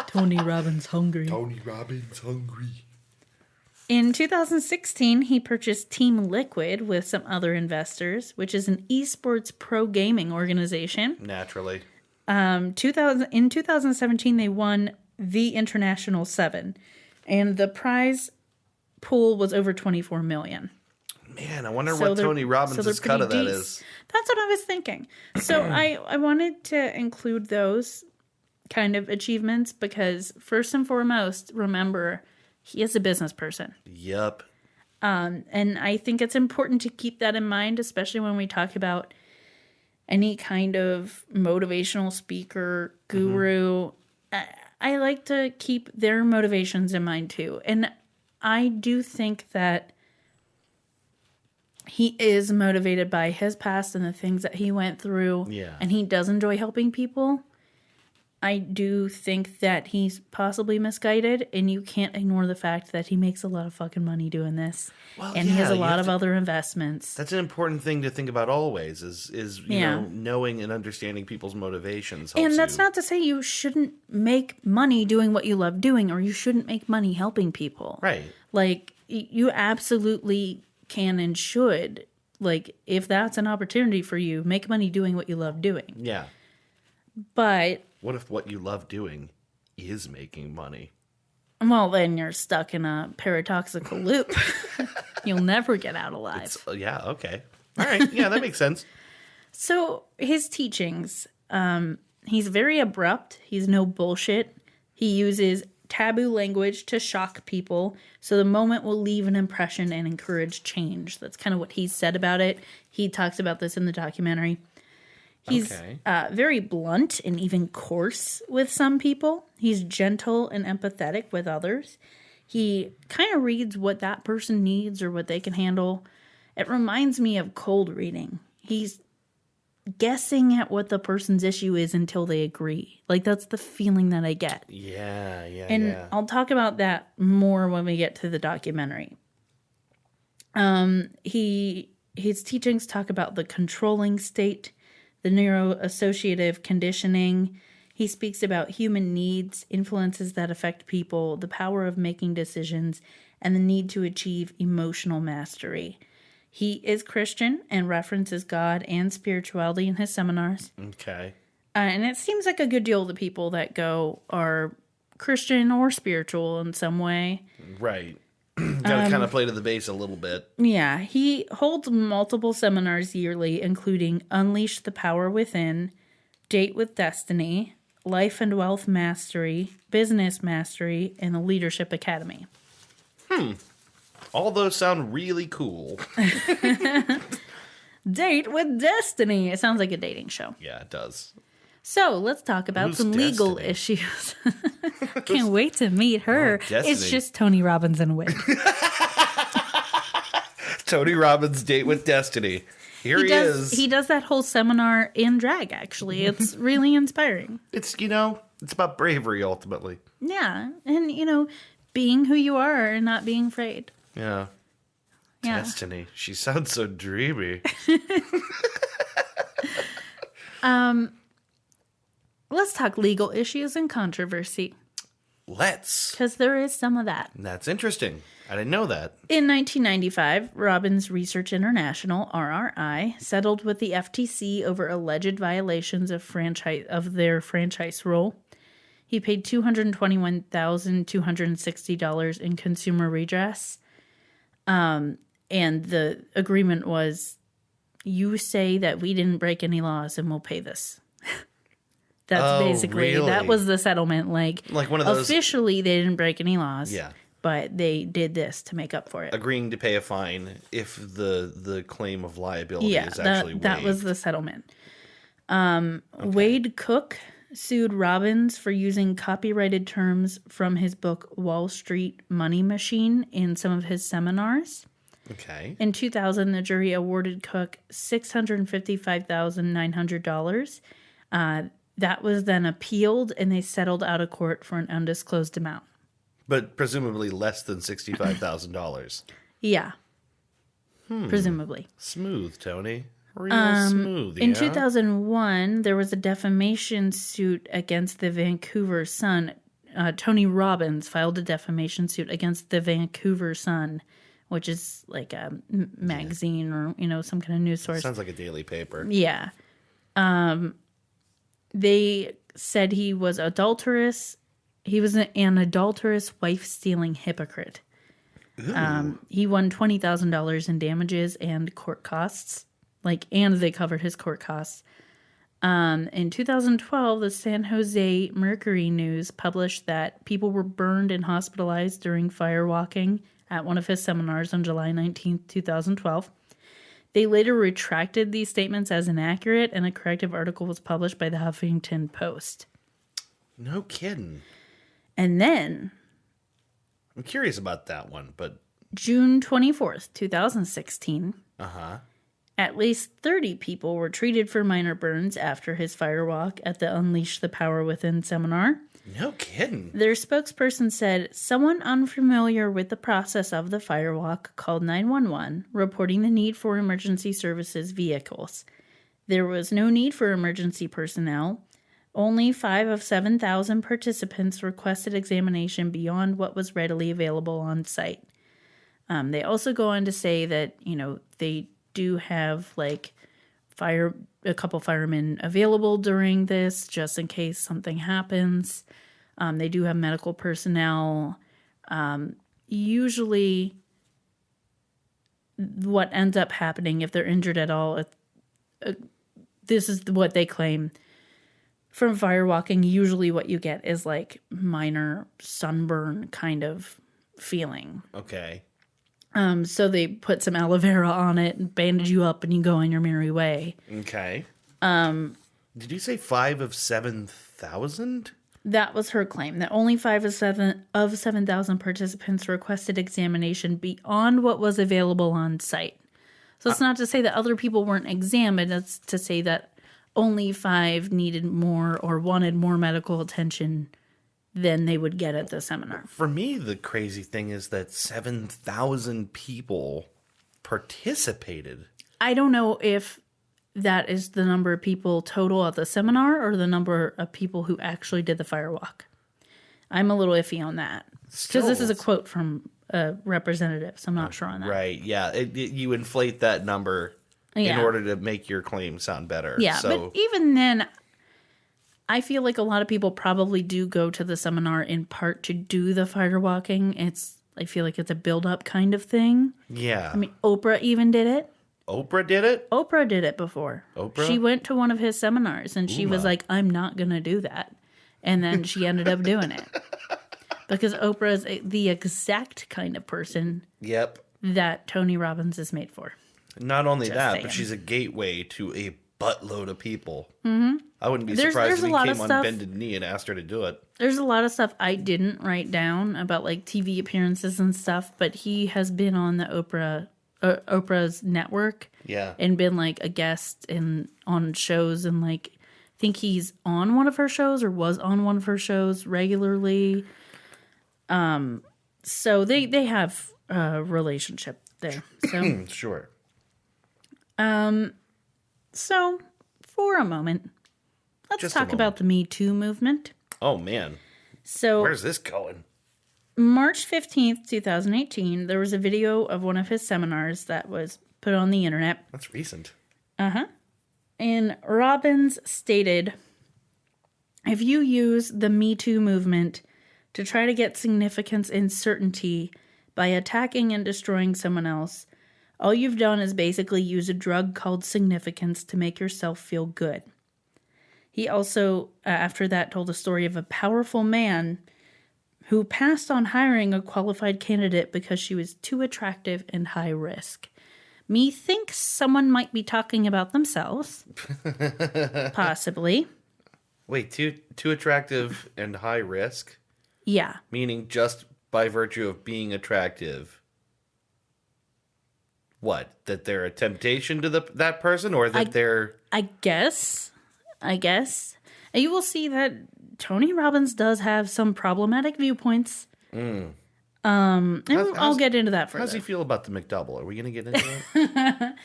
Tony Robbins hungry. Tony Robbins hungry. In 2016, he purchased Team Liquid with some other investors, which is an esports pro gaming organization. Naturally. In 2017, they won the International 7, and the prize pool was over $24 million. Man, I wonder what Tony Robbins' cut of that is. That's what I was thinking. So I wanted to include those kind of achievements because, first and foremost, remember, he is a business person. Yep. And I think it's important to keep that in mind, especially when we talk about any kind of motivational speaker, guru. I like to keep their motivations in mind too. And I do think that he is motivated by his past and the things that he went through. Yeah. And he does enjoy helping people. I do think that he's possibly misguided, and you can't ignore the fact that he makes a lot of fucking money doing this. Well, and he has a lot of other investments. That's an important thing to think about always is you know, knowing and understanding people's motivations. And that's not to say you shouldn't make money doing what you love doing, or you shouldn't make money helping people. Right. Like, you absolutely can and should. Like, if that's an opportunity for you, make money doing what you love doing. Yeah. But what if what you love doing is making money? Well, then you're stuck in a paradoxical loop. You'll never get out alive. Yeah, okay. All right. Yeah, that makes sense. So his teachings, he's very abrupt. He's no bullshit. He uses taboo language to shock people, so the moment will leave an impression and encourage change. That's kind of what he said about it. He talks about this in the documentary. He's very blunt and even coarse with some people. He's gentle and empathetic with others. He kind of reads what that person needs or what they can handle. It reminds me of cold reading. He's guessing at what the person's issue is until they agree. Like, that's the feeling that I get. Yeah. And I'll talk about that more when we get to the documentary. His teachings talk about the controlling state, the neuroassociative conditioning. He speaks about human needs, influences that affect people, the power of making decisions, and the need to achieve emotional mastery. He is Christian and references God and spirituality in his seminars. Okay. And it seems like a good deal of the people that go are Christian or spiritual in some way. Right. Got to kind of play to the base a little bit. Yeah. He holds multiple seminars yearly, including Unleash the Power Within, Date with Destiny, Life and Wealth Mastery, Business Mastery, and the Leadership Academy. All those sound really cool. Date with Destiny. It sounds like a dating show. Yeah, it does. So let's talk about some legal issues. Can't wait to meet her. It's just Tony Robbins in a wig. Tony Robbins' Date with Destiny. Here he is. He does that whole seminar in drag, actually. It's really inspiring. It's about bravery, ultimately. Yeah. And, being who you are and not being afraid. Yeah. Destiny. She sounds so dreamy. Let's talk legal issues and controversy. Let's. Because there is some of that. That's interesting. I didn't know that. In 1995, Robbins Research International, RRI, settled with the FTC over alleged violations of their franchise rule. He paid $221,260 in consumer redress. And the agreement was, you say that we didn't break any laws and we'll pay this. That's basically, really? That was the settlement. Like one of those. Officially, they didn't break any laws. Yeah. But they did this to make up for it. Agreeing to pay a fine if the claim of liability is actually waived. That was the settlement. Okay. Wade Cook sued Robbins for using copyrighted terms from his book Wall Street Money Machine in some of his seminars. Okay. In 2000, the jury awarded Cook $655,900. That was then appealed, and they settled out of court for an undisclosed amount. But presumably less than $65,000. Yeah. Presumably. Smooth, Tony. Real smooth, yeah. In 2001, there was a defamation suit against the Vancouver Sun. Tony Robbins filed a defamation suit against the Vancouver Sun, which is like a magazine or, some kind of news source. Sounds like a daily paper. Yeah. They said he was adulterous. He was an adulterous, wife-stealing hypocrite. He won $20,000 in damages and court costs. And they covered his court costs. In 2012, the San Jose Mercury News published that people were burned and hospitalized during firewalking at one of his seminars on July 19, 2012. They later retracted these statements as inaccurate, and a corrective article was published by the Huffington Post. No kidding. And then... I'm curious about that one, but... June 24th, 2016. Uh-huh. At least 30 people were treated for minor burns after his firewalk at the Unleash the Power Within seminar. No kidding. Their spokesperson said, someone unfamiliar with the process of the firewalk called 911, reporting the need for emergency services vehicles. There was no need for emergency personnel. Only 5 of 7,000 participants requested examination beyond what was readily available on site. They also go on to say that, they do have a couple firemen available during this just in case something happens. They do have medical personnel. Usually what ends up happening if they're injured at all, this is what they claim. From firewalking, usually what you get is minor sunburn kind of feeling. Okay. So they put some aloe vera on it and bandage you up and you go on your merry way. Okay. Did you say 5 of 7,000? That was her claim, that only 5 of 7,000 participants requested examination beyond what was available on site. So it's not to say that other people weren't examined. It's to say that only 5 needed more or wanted more medical attention than they would get at the seminar. For me, the crazy thing is that 7,000 people participated. I don't know if that is the number of people total at the seminar or the number of people who actually did the firewalk. I'm a little iffy on that. Because this is a quote from a representative, so I'm not sure on that. Right, yeah. You inflate that number in order to make your claim sound better. Yeah, but even then... I feel like a lot of people probably do go to the seminar in part to do the firewalking. I feel like it's a build-up kind of thing. Yeah. I mean, Oprah even did it. Oprah did it? Oprah did it before. Oprah? She went to one of his seminars and she was like, I'm not going to do that. And then she ended up doing it. Because Oprah is the exact kind of person that Tony Robbins is made for. Not only but she's a gateway to a buttload of people. Mm-hmm. I wouldn't be surprised if he came on bended knee and asked her to do it. There's a lot of stuff I didn't write down about like TV appearances and stuff, but he has been on the Oprah's network, and been like a guest on shows, and like I think he's on one of her shows or was on one of her shows regularly. So they have a relationship there. So sure. So for a moment, let's talk about the Me Too movement. Oh man. So where's this going? March 15th, 2018, there was a video of one of his seminars that was put on the internet. That's recent. Uh-huh. And Robbins stated, if you use the Me Too movement to try to get significance and certainty by attacking and destroying someone else, all you've done is basically use a drug called significance to make yourself feel good. He also, after that, told a story of a powerful man who passed on hiring a qualified candidate because she was too attractive and high risk. Methinks someone might be talking about themselves. Possibly. Wait, too attractive and high risk? Yeah. Meaning just by virtue of being attractive. What? That they're a temptation to that person, or that they're... I guess. And you will see that Tony Robbins does have some problematic viewpoints. And I'll get into that further. How does he feel about the McDouble? Are we going to get into that?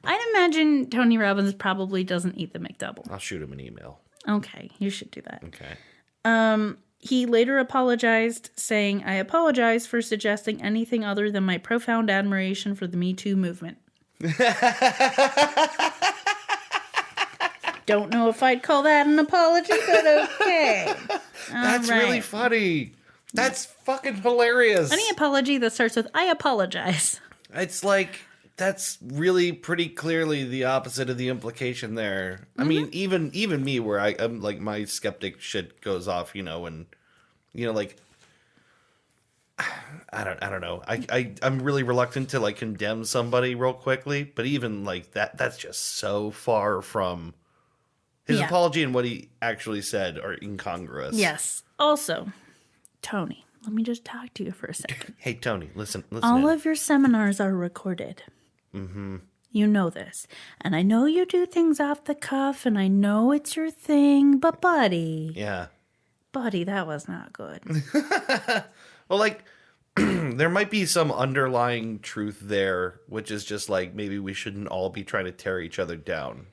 I'd imagine Tony Robbins probably doesn't eat the McDouble. I'll shoot him an email. Okay, you should do that. Okay. He later apologized, saying, I apologize for suggesting anything other than my profound admiration for the Me Too movement. Don't know if I'd call that an apology, but okay. That's really funny. That's fucking hilarious. Any apology that starts with, I apologize. It's like, that's really pretty clearly the opposite of the implication there. Mm-hmm. I mean, even me, where I'm like, my skeptic shit goes off, and, like, I don't know. I'm really reluctant to, like, condemn somebody real quickly, but even, like, that's just so far from... His apology and what he actually said are incongruous. Yes. Also, Tony, let me just talk to you for a second. Hey, Tony, listen. All of your seminars are recorded. Mm-hmm. You know this. And I know you do things off the cuff, and I know it's your thing, but buddy. Yeah. Buddy, that was not good. Well, like, there might be some underlying truth there, which is just like, maybe we shouldn't all be trying to tear each other down.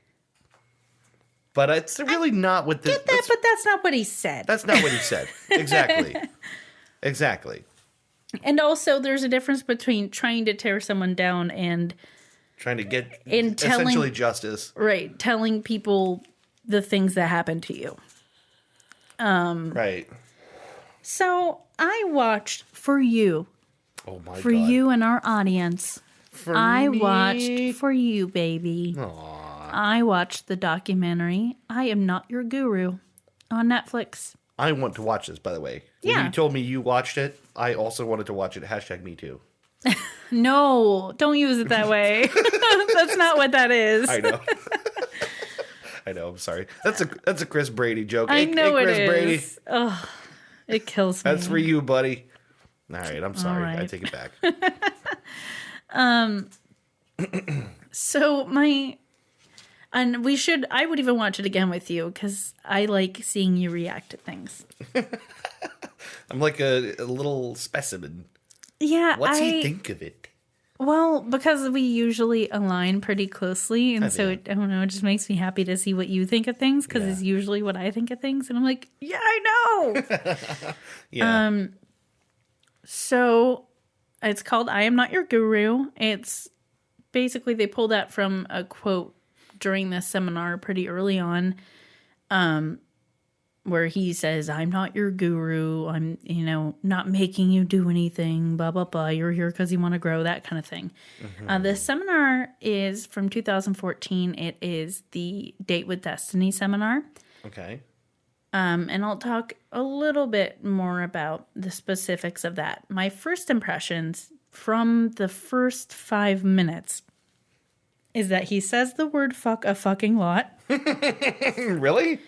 But it's really not what this... Get that, but that's not what he said. That's not what he said. Exactly. Exactly. And also, there's a difference between trying to tear someone down and... Trying to get essentially justice. Right. Telling people the things that happened to you. Right. So, I watched for you. Oh, my God. For you and our audience. I me? watched for you, baby. Aww. I watched the documentary, I Am Not Your Guru, on Netflix. I want to watch this, by the way. When Yeah. you told me you watched it, I also wanted to watch it. #MeToo. No, don't use it that way. That's not what that is. I know. I know, I'm sorry. That's a Chris Brady joke. I know hey, it Chris is. Brady. Oh, it kills me. That's for you, buddy. All right, I'm sorry. All right. I take it back. So I would even watch it again with you because I like seeing you react to things. I'm like a little specimen. Yeah. What's he think of it? Well, because we usually align pretty closely. And so, do. I don't know, it just makes me happy to see what you think of things because it's usually what I think of things. And I'm like, yeah, I know. Yeah. So it's called I Am Not Your Guru. It's basically, they pulled that from a quote during this seminar pretty early on, where he says, I'm not your guru. I'm, not making you do anything, blah, blah, blah. You're here because you want to grow, that kind of thing. The seminar is from 2014. It is the Date with Destiny seminar. Okay. And I'll talk a little bit more about the specifics of that. My first impressions from the first 5 minutes is that he says the word fuck a fucking lot. Really?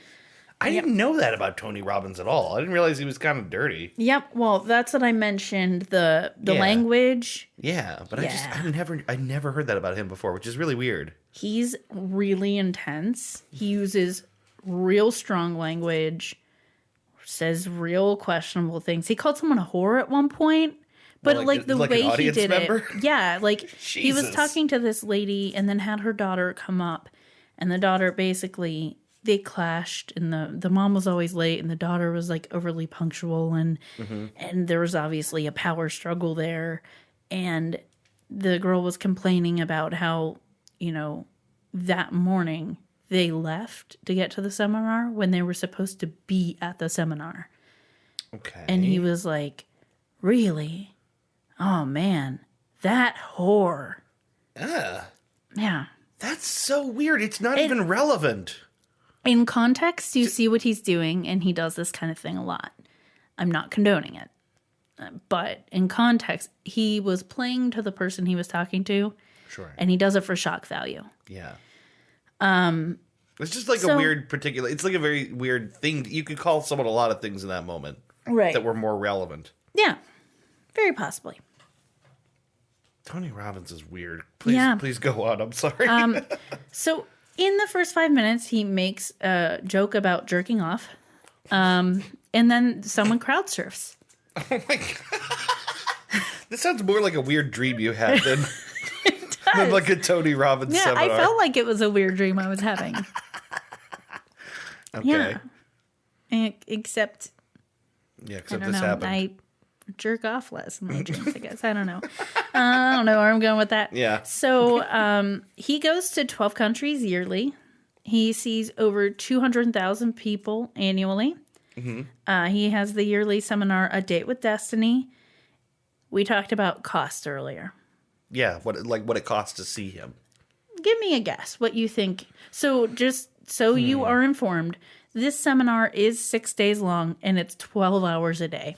I didn't know that about Tony Robbins at all. I didn't realize he was kind of dirty. Yep. Well, that's what I mentioned. The language. Yeah, but I never heard that about him before, which is really weird. He's really intense. He uses real strong language, says real questionable things. He called someone a whore at one point, but the way he did it. Yeah, he was talking to this lady and then had her daughter come up, and the daughter basically, they clashed, and the mom was always late and the daughter was overly punctual, and there was obviously a power struggle there, and the girl was complaining about how, that morning they left to get to the seminar when they were supposed to be at the seminar. Okay. And he was like, really? Oh man, that whore. Yeah. That's so weird. It's not even relevant. In context, you see what he's doing, and he does this kind of thing a lot. I'm not condoning it. But in context, he was playing to the person he was talking to. Sure. And he does it for shock value. Yeah. It's just a weird particular... It's a very weird thing. You could call someone a lot of things in that moment. Right. That were more relevant. Yeah. Very possibly. Tony Robbins is weird. Please go on. I'm sorry. So in the first 5 minutes, he makes a joke about jerking off. And then someone crowd surfs. Oh my God. This sounds more like a weird dream you had than like a Tony Robbins seminar. I felt like it was a weird dream I was having. Okay. Yeah. Except this happened. I jerk off less in my dreams, I guess. I don't know. I don't know where I'm going with that. Yeah. So he goes to 12 countries yearly. He sees over 200,000 people annually. Mm-hmm. He has the yearly seminar, A Date with Destiny. We talked about cost earlier. Yeah, what it costs to see him. Give me a guess what you think. So just so you are informed, this seminar is 6 days long, and it's 12 hours a day.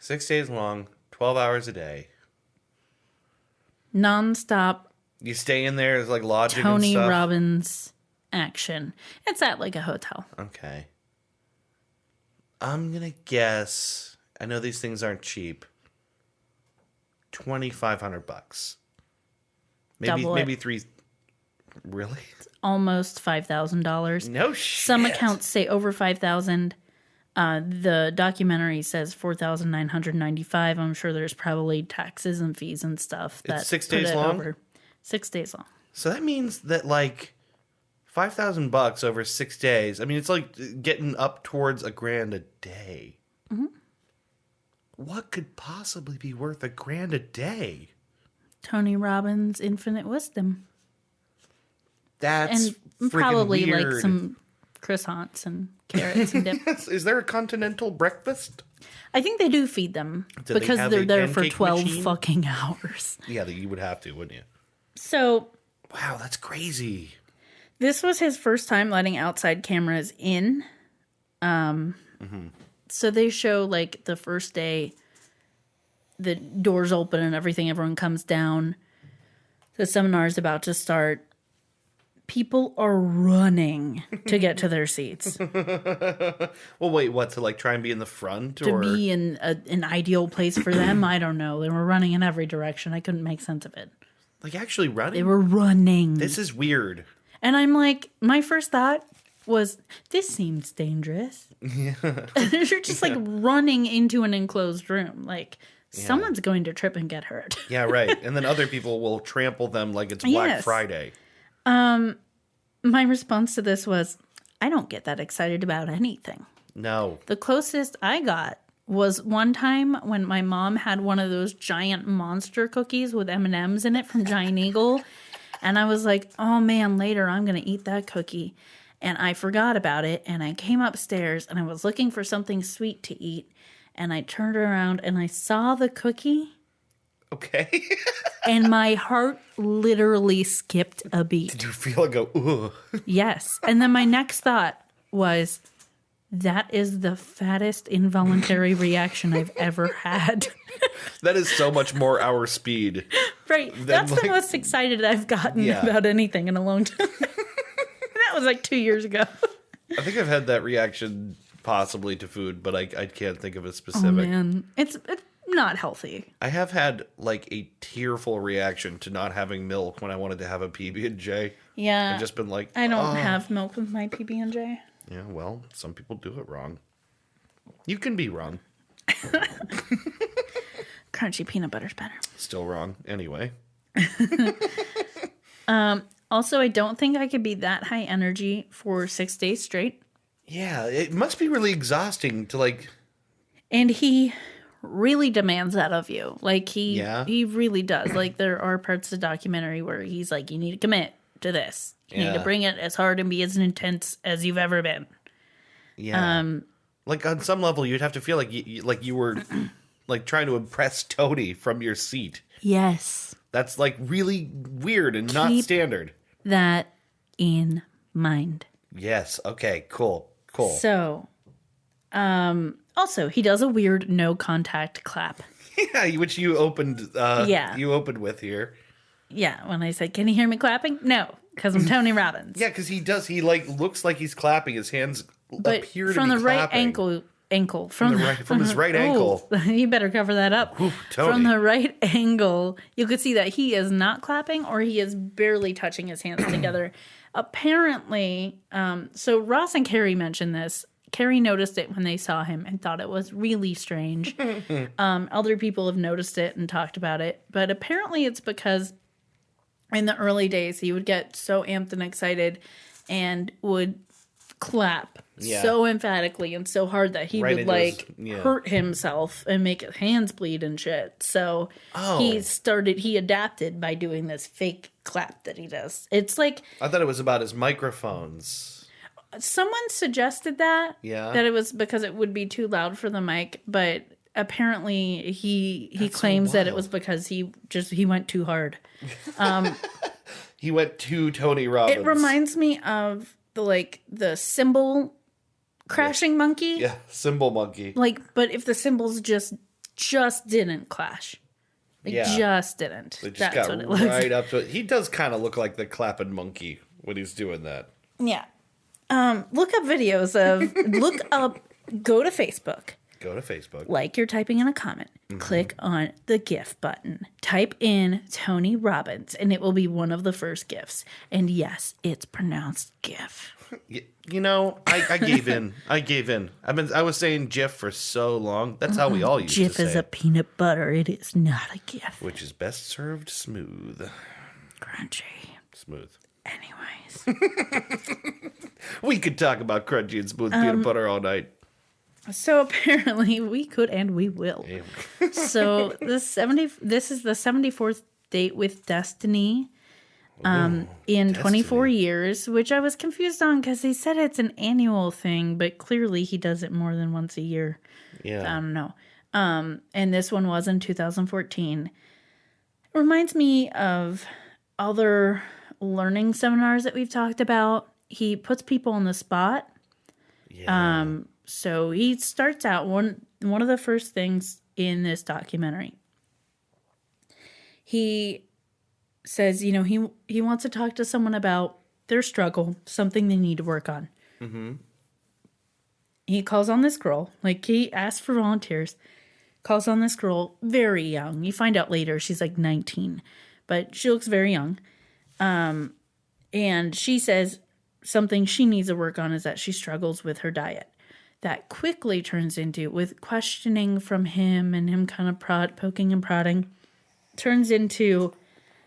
6 days long, 12 hours a day. Non-stop. You stay in there, it's like lodging Tony and stuff? Robbins action. It's at a hotel. Okay. I'm going to guess, I know these things aren't cheap, $2,500. Maybe three. Really? It's almost $5,000. No shit. Some accounts say over $5,000. The documentary says $4,995. I'm sure there's probably taxes and fees and stuff. It's 6 days long? Over 6 days long. So that means that $5,000 over 6 days. I mean, it's like getting up towards $1,000 a day. Mm-hmm. What could possibly be worth $1,000 a day? Tony Robbins' infinite wisdom. That's and freaking probably weird. some croissants and carrots and dip. Is there a continental breakfast? I think they do feed them because they're there for 12 machine? Fucking hours. Yeah, you would have to, wouldn't you? So, wow, that's crazy. This was his first time letting outside cameras in. So they show the first day, the doors open and everything, everyone comes down. The seminar is about to start. People are running to get to their seats. Well, wait, what? To try and be in the front? To be in an ideal place for them? I don't know. They were running in every direction. I couldn't make sense of it. Actually running? They were running. This is weird. And I'm my first thought was, this seems dangerous. Yeah. You're just running into an enclosed room. Someone's going to trip and get hurt. Yeah, right. And then other people will trample them like it's Black Friday. My response to this was, I don't get that excited about anything. No. The closest I got was one time when my mom had one of those giant monster cookies with M&Ms in it from Giant Eagle. And I was like, oh man, later I'm going to eat that cookie. And I forgot about it, and I came upstairs, and I was looking for something sweet to eat, and I turned around, and I saw the cookie. Okay. And my heart literally skipped a beat. Did you feel like ugh? Yes. And then my next thought was, that is the fattest involuntary reaction I've ever had. That is so much more our speed. Right. That's the most excited I've gotten about anything in a long time. That was like 2 years ago. I think I've had that reaction possibly to food, but I can't think of a specific. Oh, man. It's not healthy. I have had like a tearful reaction to not having milk when I wanted to have a PB&J. Yeah. I've just been like, I don't have milk with my PB&J. Yeah, well, some people do it wrong. You can be wrong. Crunchy peanut butter's better. Still wrong. Anyway. Also, I don't think I could be that high energy for 6 days straight. Yeah, it must be really exhausting to like... And he really demands that of you. Like, he really does. Like, there are parts of the documentary where he's like, you need to commit to this. You need to bring it as hard and be as intense as you've ever been. Yeah. Like, on some level, you'd have to feel like you were like trying to impress Tony from your seat. Yes. That's like really weird and not standard. That in mind. Yes. Okay. Cool. So, also, he does a weird no contact clap. Yeah, which you opened. You opened with here. Yeah, when I said, "Can you hear me clapping?" No, because I'm Tony Robbins. Yeah, because he does. He like looks like he's clapping. His hands appear to from be the clapping. right ankle from his right ankle. You better cover that up. Ooh, Tony. From the right angle, you could see that he is not clapping, or he is barely touching his hands together. Apparently, so Ross and Carrie mentioned this. Carrie noticed it when they saw him and thought it was really strange. Other people have noticed it and talked about it, but apparently it's because in the early days he would get so amped and excited and would clap so emphatically and so hard that he would hurt himself and make his hands bleed and shit. So he adapted by doing this fake clap that he does. It's like, I thought it was about his microphones. Someone suggested that it was because it would be too loud for the mic, but apparently he claims that it was because he went too hard. He went too Tony Robbins. It reminds me of the cymbal crashing monkey. Yeah, cymbal monkey. But if the cymbals just didn't clash. Just didn't. They just got right up to it. He does kind of look like the clapping monkey when he's doing that. Yeah. Look up videos of go to Facebook. Go to Facebook. Like you're typing in a comment. Mm-hmm. Click on the GIF button. Type in Tony Robbins, and it will be one of the first GIFs. And yes, it's pronounced GIF. You know, I gave in. I was saying GIF for so long. That's how we all used GIF to say is a peanut butter. It is not a GIF. Which is best served smooth. Crunchy. Smooth. Anyways. We could talk about crunchy and smooth peanut butter all night. So apparently we could and we will. Yeah. So this is the 74th date with Destiny in Destiny. 24 years, which I was confused on because they said it's an annual thing, but clearly he does it more than once a year. Yeah. I don't know. And this one was in 2014. It reminds me of other learning seminars that we've talked about. He puts people on the spot. Yeah. So he starts out one of the first things in this documentary. He says, he wants to talk to someone about their struggle, something they need to work on. Mm-hmm. He calls on this girl, he asks for volunteers, calls on this girl, very young. You find out later she's 19, but she looks very young. And she says something she needs to work on is that she struggles with her diet. That quickly turns into, with questioning from him and him kind of poking and prodding, turns into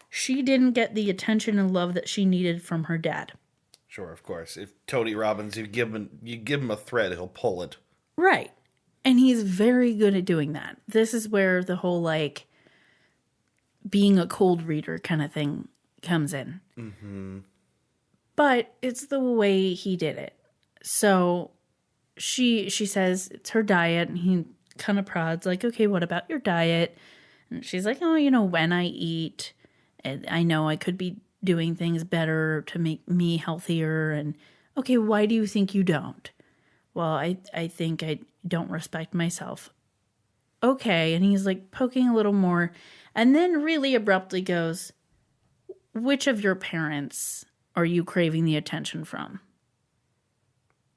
she didn't get the attention and love that she needed from her dad. Sure, of course. If Tony Robbins, you give him a thread, he'll pull it. Right. And he's very good at doing that. This is where the whole, being a cold reader kind of thing comes in. Mm-hmm. But it's the way he did it. So she says it's her diet, and he kind of prods like, okay, what about your diet? And she's like, oh, when I eat, and I know I could be doing things better to make me healthier. And okay, why do you think you don't? Well, I think I don't respect myself. Okay. And he's like poking a little more, and then really abruptly goes, which of your parents are you craving the attention from?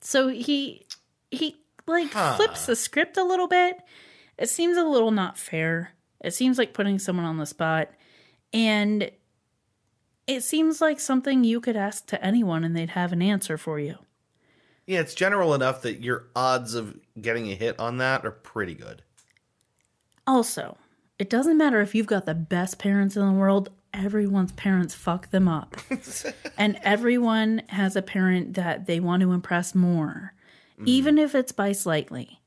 So he flips the script a little bit. It seems a little not fair. It seems like putting someone on the spot. And it seems like something you could ask to anyone and they'd have an answer for you. Yeah, it's general enough that your odds of getting a hit on that are pretty good. Also, it doesn't matter if you've got the best parents in the world. Everyone's parents fuck them up. And everyone has a parent that they want to impress more. Even if it's by slightly.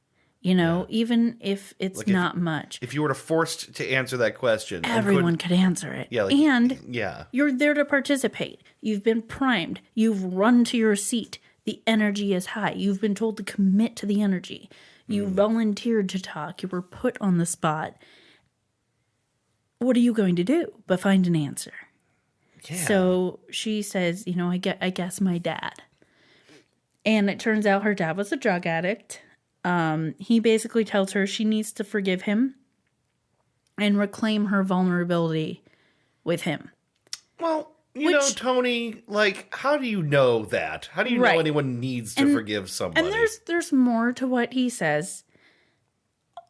Even if it's like not much. If you were forced to answer that question. Everyone could answer it. Yeah, you're there to participate. You've been primed. You've run to your seat. The energy is high. You've been told to commit to the energy. You volunteered to talk. You were put on the spot. What are you going to do but find an answer? Yeah. So she says, I guess my dad. And it turns out her dad was a drug addict. He basically tells her she needs to forgive him and reclaim her vulnerability with him. Well, Tony, how do you know that? How do you know anyone needs to forgive somebody? And there's more to what he says.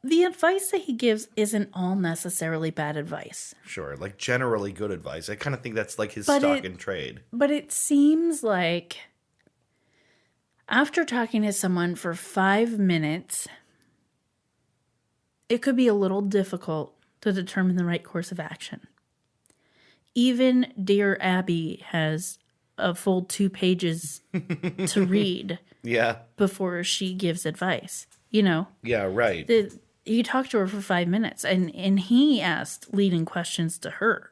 The advice that he gives isn't all necessarily bad advice. Sure, generally good advice. I kind of think that's his stock in trade. But it seems like after talking to someone for 5 minutes, it could be a little difficult to determine the right course of action. Even Dear Abby has a full 2 pages to read before she gives advice, Yeah, right. You talked to her for 5 minutes, and he asked leading questions to her.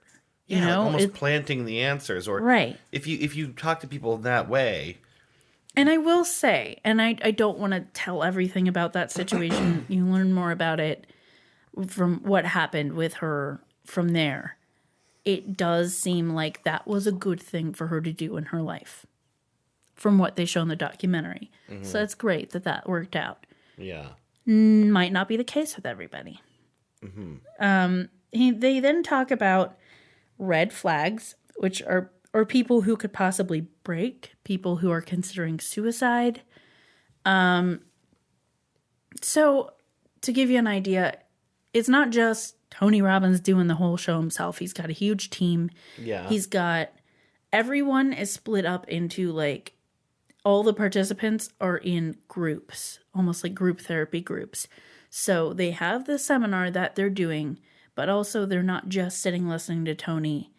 Almost planting the answers. Or right. If you talk to people that way. And I will say, and I don't want to tell everything about that situation. You learn more about it from what happened with her from there. It does seem like that was a good thing for her to do in her life, from what they show in the documentary. Mm-hmm. So it's great that worked out. Yeah. Might not be the case with everybody. Mm-hmm. They then talk about red flags, which are people who could possibly break, people who are considering suicide. So to give you an idea, it's not just Tony Robbins doing the whole show himself. He's got a huge team. Yeah. Everyone is split up into all the participants are in groups, almost like group therapy groups. So they have the seminar that they're doing, but also they're not just sitting listening to Tony.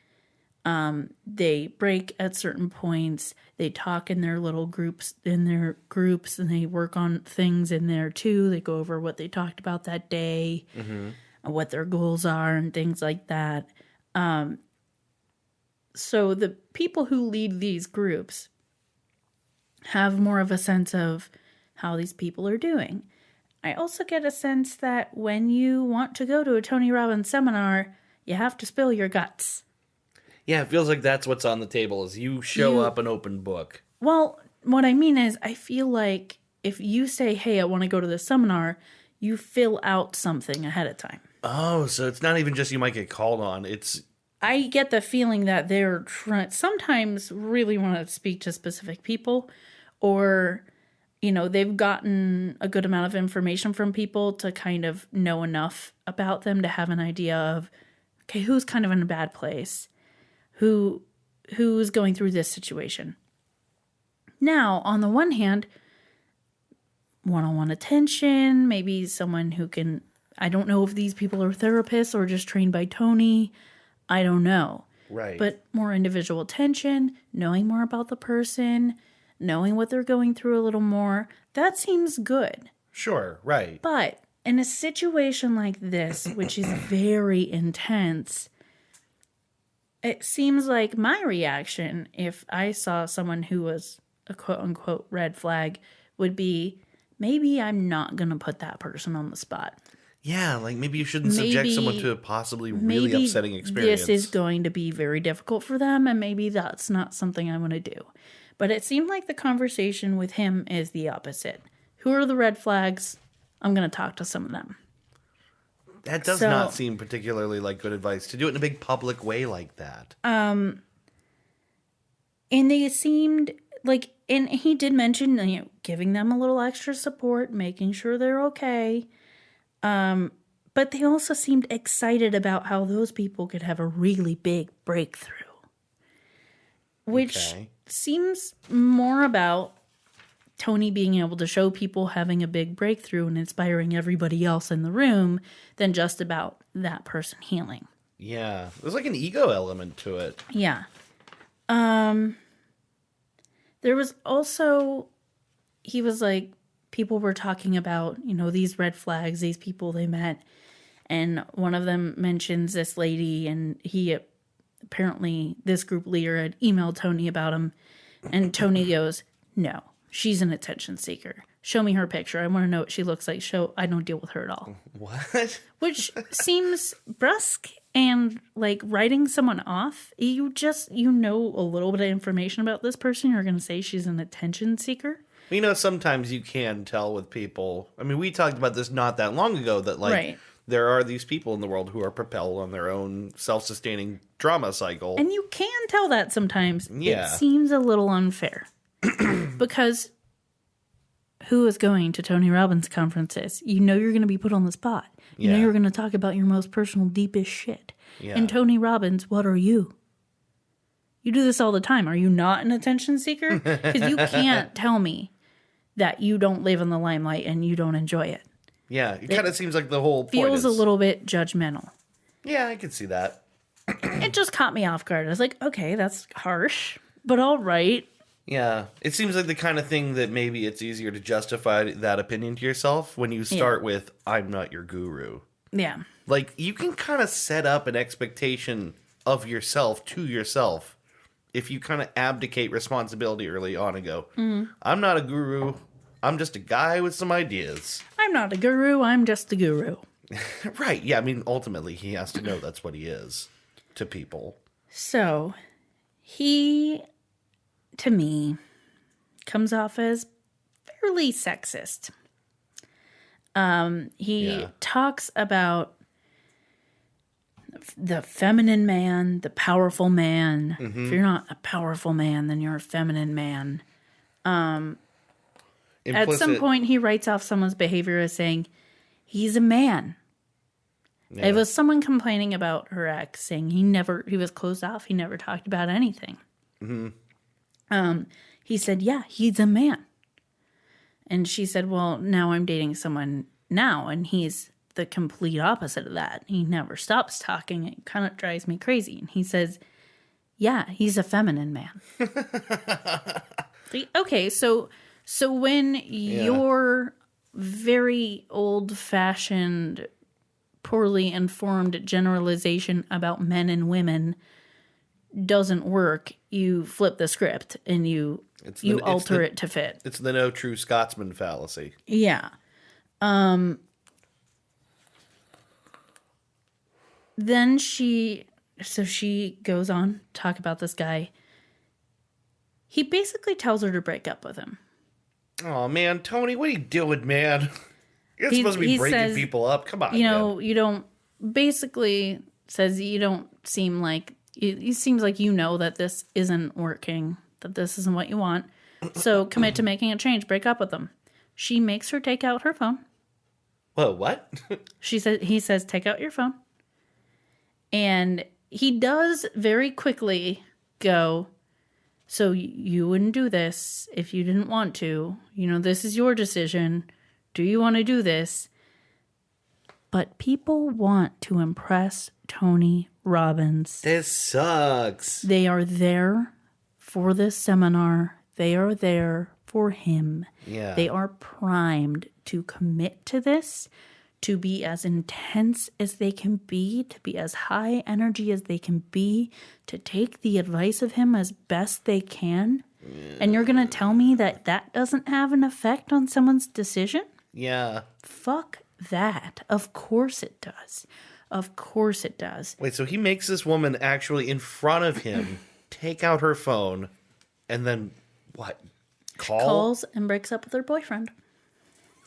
They break at certain points. They talk in their little groups, and they work on things in there too. They go over what they talked about that day, what their goals are, and things like that. So the people who lead these groups have more of a sense of how these people are doing. I also get a sense that when you want to go to a Tony Robbins seminar, you have to spill your guts. Yeah, it feels like that's what's on the table, is you show up an open book. Well, what I mean is I feel like if you say, hey, I want to go to this seminar, you fill out something ahead of time. Oh, so it's not even just you might get called on. I get the feeling that they're sometimes really want to speak to specific people, or, they've gotten a good amount of information from people to kind of know enough about them to have an idea of, okay, who's kind of in a bad place, who's going through this situation. Now, on the one hand, one-on-one attention, maybe someone who can, I don't know if these people are therapists or just trained by Tony. I don't know. Right. But more individual attention, knowing more about the person, knowing what they're going through a little more, that seems good. Sure, right. But in a situation like this, which is very intense, it seems like my reaction, if I saw someone who was a quote-unquote red flag, would be, maybe I'm not going to put that person on the spot. Yeah, like maybe you shouldn't subject someone to a possibly really upsetting experience. This is going to be very difficult for them, and maybe that's not something I want to do. But it seemed like the conversation with him is the opposite. Who are the red flags? I'm going to talk to some of them. That does not seem particularly like good advice, to do it in a big public way like that. And they seemed like, and he did mention, you know, giving them a little extra support, making sure they're okay. But they also seemed excited about how those people could have a really big breakthrough. Which seems more about Tony being able to show people having a big breakthrough and inspiring everybody else in the room than just about that person healing. Yeah. There's like an ego element to it. Yeah. There was also, he was like, people were talking about, you know, these red flags, these people they met. And one of them mentions this lady, and he apparently, this group leader had emailed Tony about him. And Tony goes, no, she's an attention seeker. Show me her picture. I want to know what she looks like. I don't deal with her at all. What? Which seems brusque and like writing someone off. You know a little bit of information about this person. You're going to say she's an attention seeker. You know, sometimes you can tell with people. I mean, we talked about this not that long ago, that like there are these people in the world who are propelled on their own self-sustaining drama cycle. And you can tell that sometimes. Yeah. It seems a little unfair. Because who is going to Tony Robbins conferences? You know you're going to be put on the spot. You know you're going to talk about your most personal, deepest shit. Yeah. And Tony Robbins, what are you? You do this all the time. Are you not an attention seeker? Because you can't tell me that you don't live in the limelight and you don't enjoy it. Yeah, it kind of seems like the whole point feels a little bit judgmental. Yeah, I could see that. It just caught me off guard. I was like, okay, that's harsh, but all right. Yeah, it seems like the kind of thing that maybe it's easier to justify that opinion to yourself when you start with, I'm not your guru. Yeah. Like, you can kind of set up an expectation of yourself to yourself if you kind of abdicate responsibility early on and go, I'm not a guru. I'm just a guy with some ideas. I'm not a guru. I'm just a guru. Right. Yeah. I mean, ultimately, he has to know that's what he is to people. So, he, to me, comes off as fairly sexist. He talks about the feminine man, the powerful man. Mm-hmm. If you're not a powerful man, then you're a feminine man. At some point, he writes off someone's behavior as saying, he's a man. Yeah. It was someone complaining about her ex, saying he was closed off. He never talked about anything. Mm-hmm. He said, yeah, he's a man. And she said, well, now I'm dating someone now, and he's the complete opposite of that. He never stops talking. It kind of drives me crazy. And he says, yeah, he's a feminine man. Okay, so when your very old-fashioned, poorly informed generalization about men and women doesn't work, you flip the script and you alter it to fit. It's the no true Scotsman fallacy. Yeah. Then she goes on to talk about this guy. He basically tells her to break up with him. Oh, man, Tony, what are you doing, man? You're supposed to be breaking people up. Come on, you don't, basically says you don't seem like, it seems like you know that this isn't working, that this isn't what you want. So commit to making a change. Break up with him. She makes her take out her phone. Whoa, what? He says, take out your phone. And he does very quickly go, so you wouldn't do this if you didn't want to. You know, this is your decision. Do you want to do this? But people want to impress Tony Robbins. This sucks. They are there for this seminar. They are there for him. Yeah. They are primed to commit to this, to be as intense as they can be, to be as high energy as they can be, to take the advice of him as best they can. And you're going to tell me that that doesn't have an effect on someone's decision? Yeah. Fuck that. Of course it does. Of course it does. Wait, so he makes this woman actually in front of him take out her phone and then what? Calls and breaks up with her boyfriend.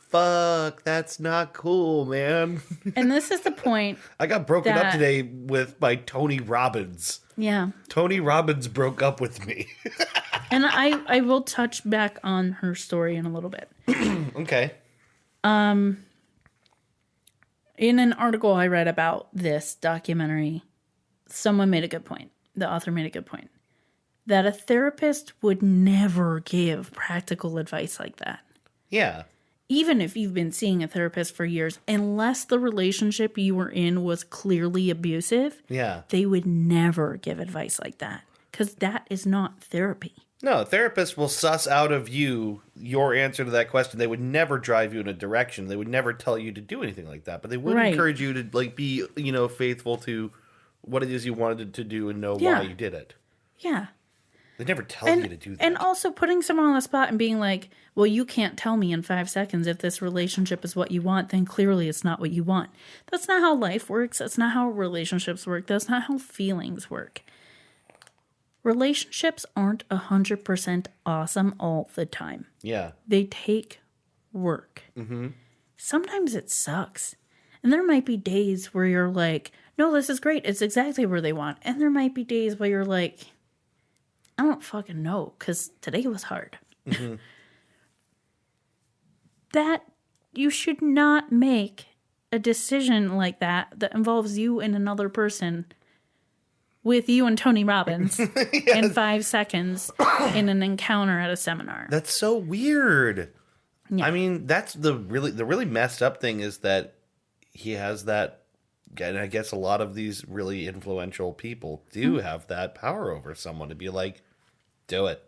Fuck, that's not cool, man. And this is the point. I got broken up today by Tony Robbins. Yeah. Tony Robbins broke up with me. And I will touch back on her story in a little bit. Okay. In an article I read about this documentary, someone made a good point. The author made a good point. That a therapist would never give practical advice like that. Yeah. Even if you've been seeing a therapist for years, unless the relationship you were in was clearly abusive, they would never give advice like that. Because that is not therapy. No, a therapist will suss out of you your answer to that question. They would never drive you in a direction. They would never tell you to do anything like that. But they would encourage you to be, faithful to what it is you wanted to do and know why you did it. Yeah. They never tell you to do that. And also putting someone on the spot and being like, well, you can't tell me in 5 seconds if this relationship is what you want, then clearly it's not what you want. That's not how life works. That's not how relationships work. That's not how feelings work. Relationships aren't 100% awesome all the time. Yeah. They take work. Mm-hmm. Sometimes it sucks. And there might be days where you're like, no, this is great. It's exactly where they want. And there might be days where you're like, I don't fucking know, because today was hard. Mm-hmm. That you should not make a decision like that involves you and another person with you and Tony Robbins in 5 seconds in an encounter at a seminar. That's so weird. Yeah. I mean, that's the really messed up thing is that he has that. And I guess a lot of these really influential people do have that power over someone to be like, do it.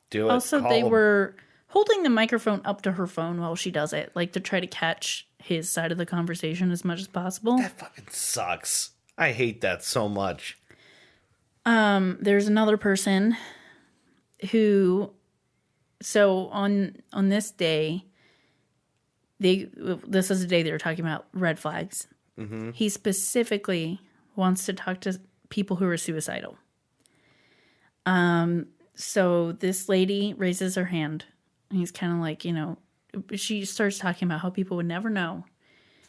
Do it. Also, they were holding the microphone up to her phone while she does it, like to try to catch his side of the conversation as much as possible. That fucking sucks. I hate that so much. There's another person who, so on this day, this is the day they were talking about red flags. Mm-hmm. He specifically wants to talk to people who are suicidal. So this lady raises her hand, and he's kind of like, she starts talking about how people would never know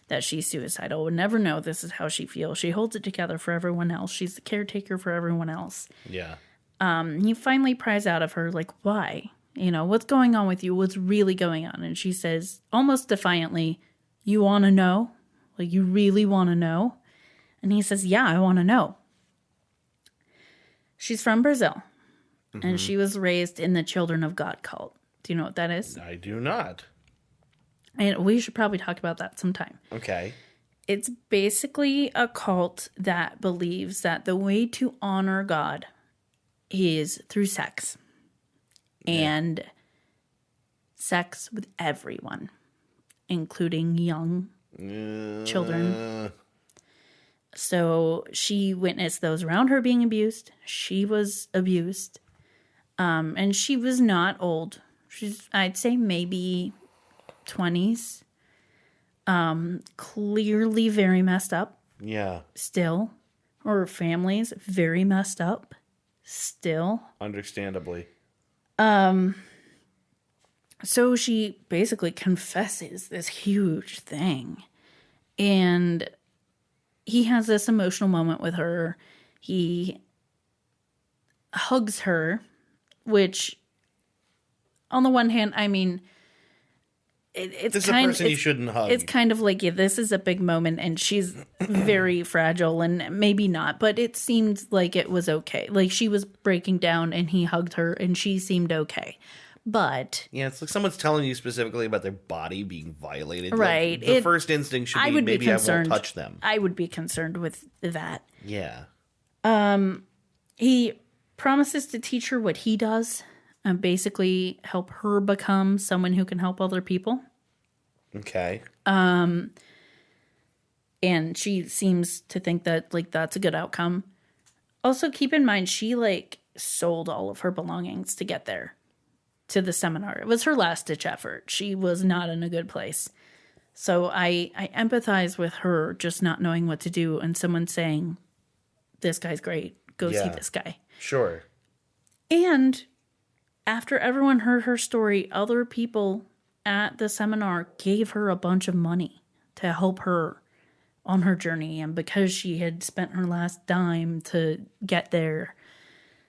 that she's suicidal, would never know this is how she feels. She holds it together for everyone else. She's the caretaker for everyone else. Yeah. He finally pries out of her, like, why? What's going on with you? What's really going on? And she says, almost defiantly, you want to know? Like, you really want to know? And he says, yeah, I want to know. She's from Brazil, and she was raised in the Children of God cult. Do you know what that is? I do not. And we should probably talk about that sometime. Okay. It's basically a cult that believes that the way to honor God is through sex. Yeah. And sex with everyone, including young children. So she witnessed those around her being abused. She was abused. And she was not old. She's, I'd say, maybe 20s. Clearly very messed up. Yeah. Still. Her family's very messed up. Still. Understandably. So she basically confesses this huge thing. And he has this emotional moment with her. He hugs her, which, on the one hand, I mean, it's this is a person you shouldn't hug. It's kind of like, yeah, this is a big moment, and she's very fragile, and maybe not, but it seemed like it was okay. Like, she was breaking down, and he hugged her, and she seemed okay. But yeah, it's like someone's telling you specifically about their body being violated. Right. Like, the first instinct should be maybe I won't touch them. I would be concerned with that. Yeah. He promises to teach her what he does and basically help her become someone who can help other people. Okay. And she seems to think that, like, that's a good outcome. Also, keep in mind, she, like, sold all of her belongings to get there, to the seminar. It was her last-ditch effort. She was not in a good place. So I empathize with her just not knowing what to do and someone saying, this guy's great. Go see this guy. Sure. And after everyone heard her story, other people at the seminar gave her a bunch of money to help her on her journey. And because she had spent her last dime to get there.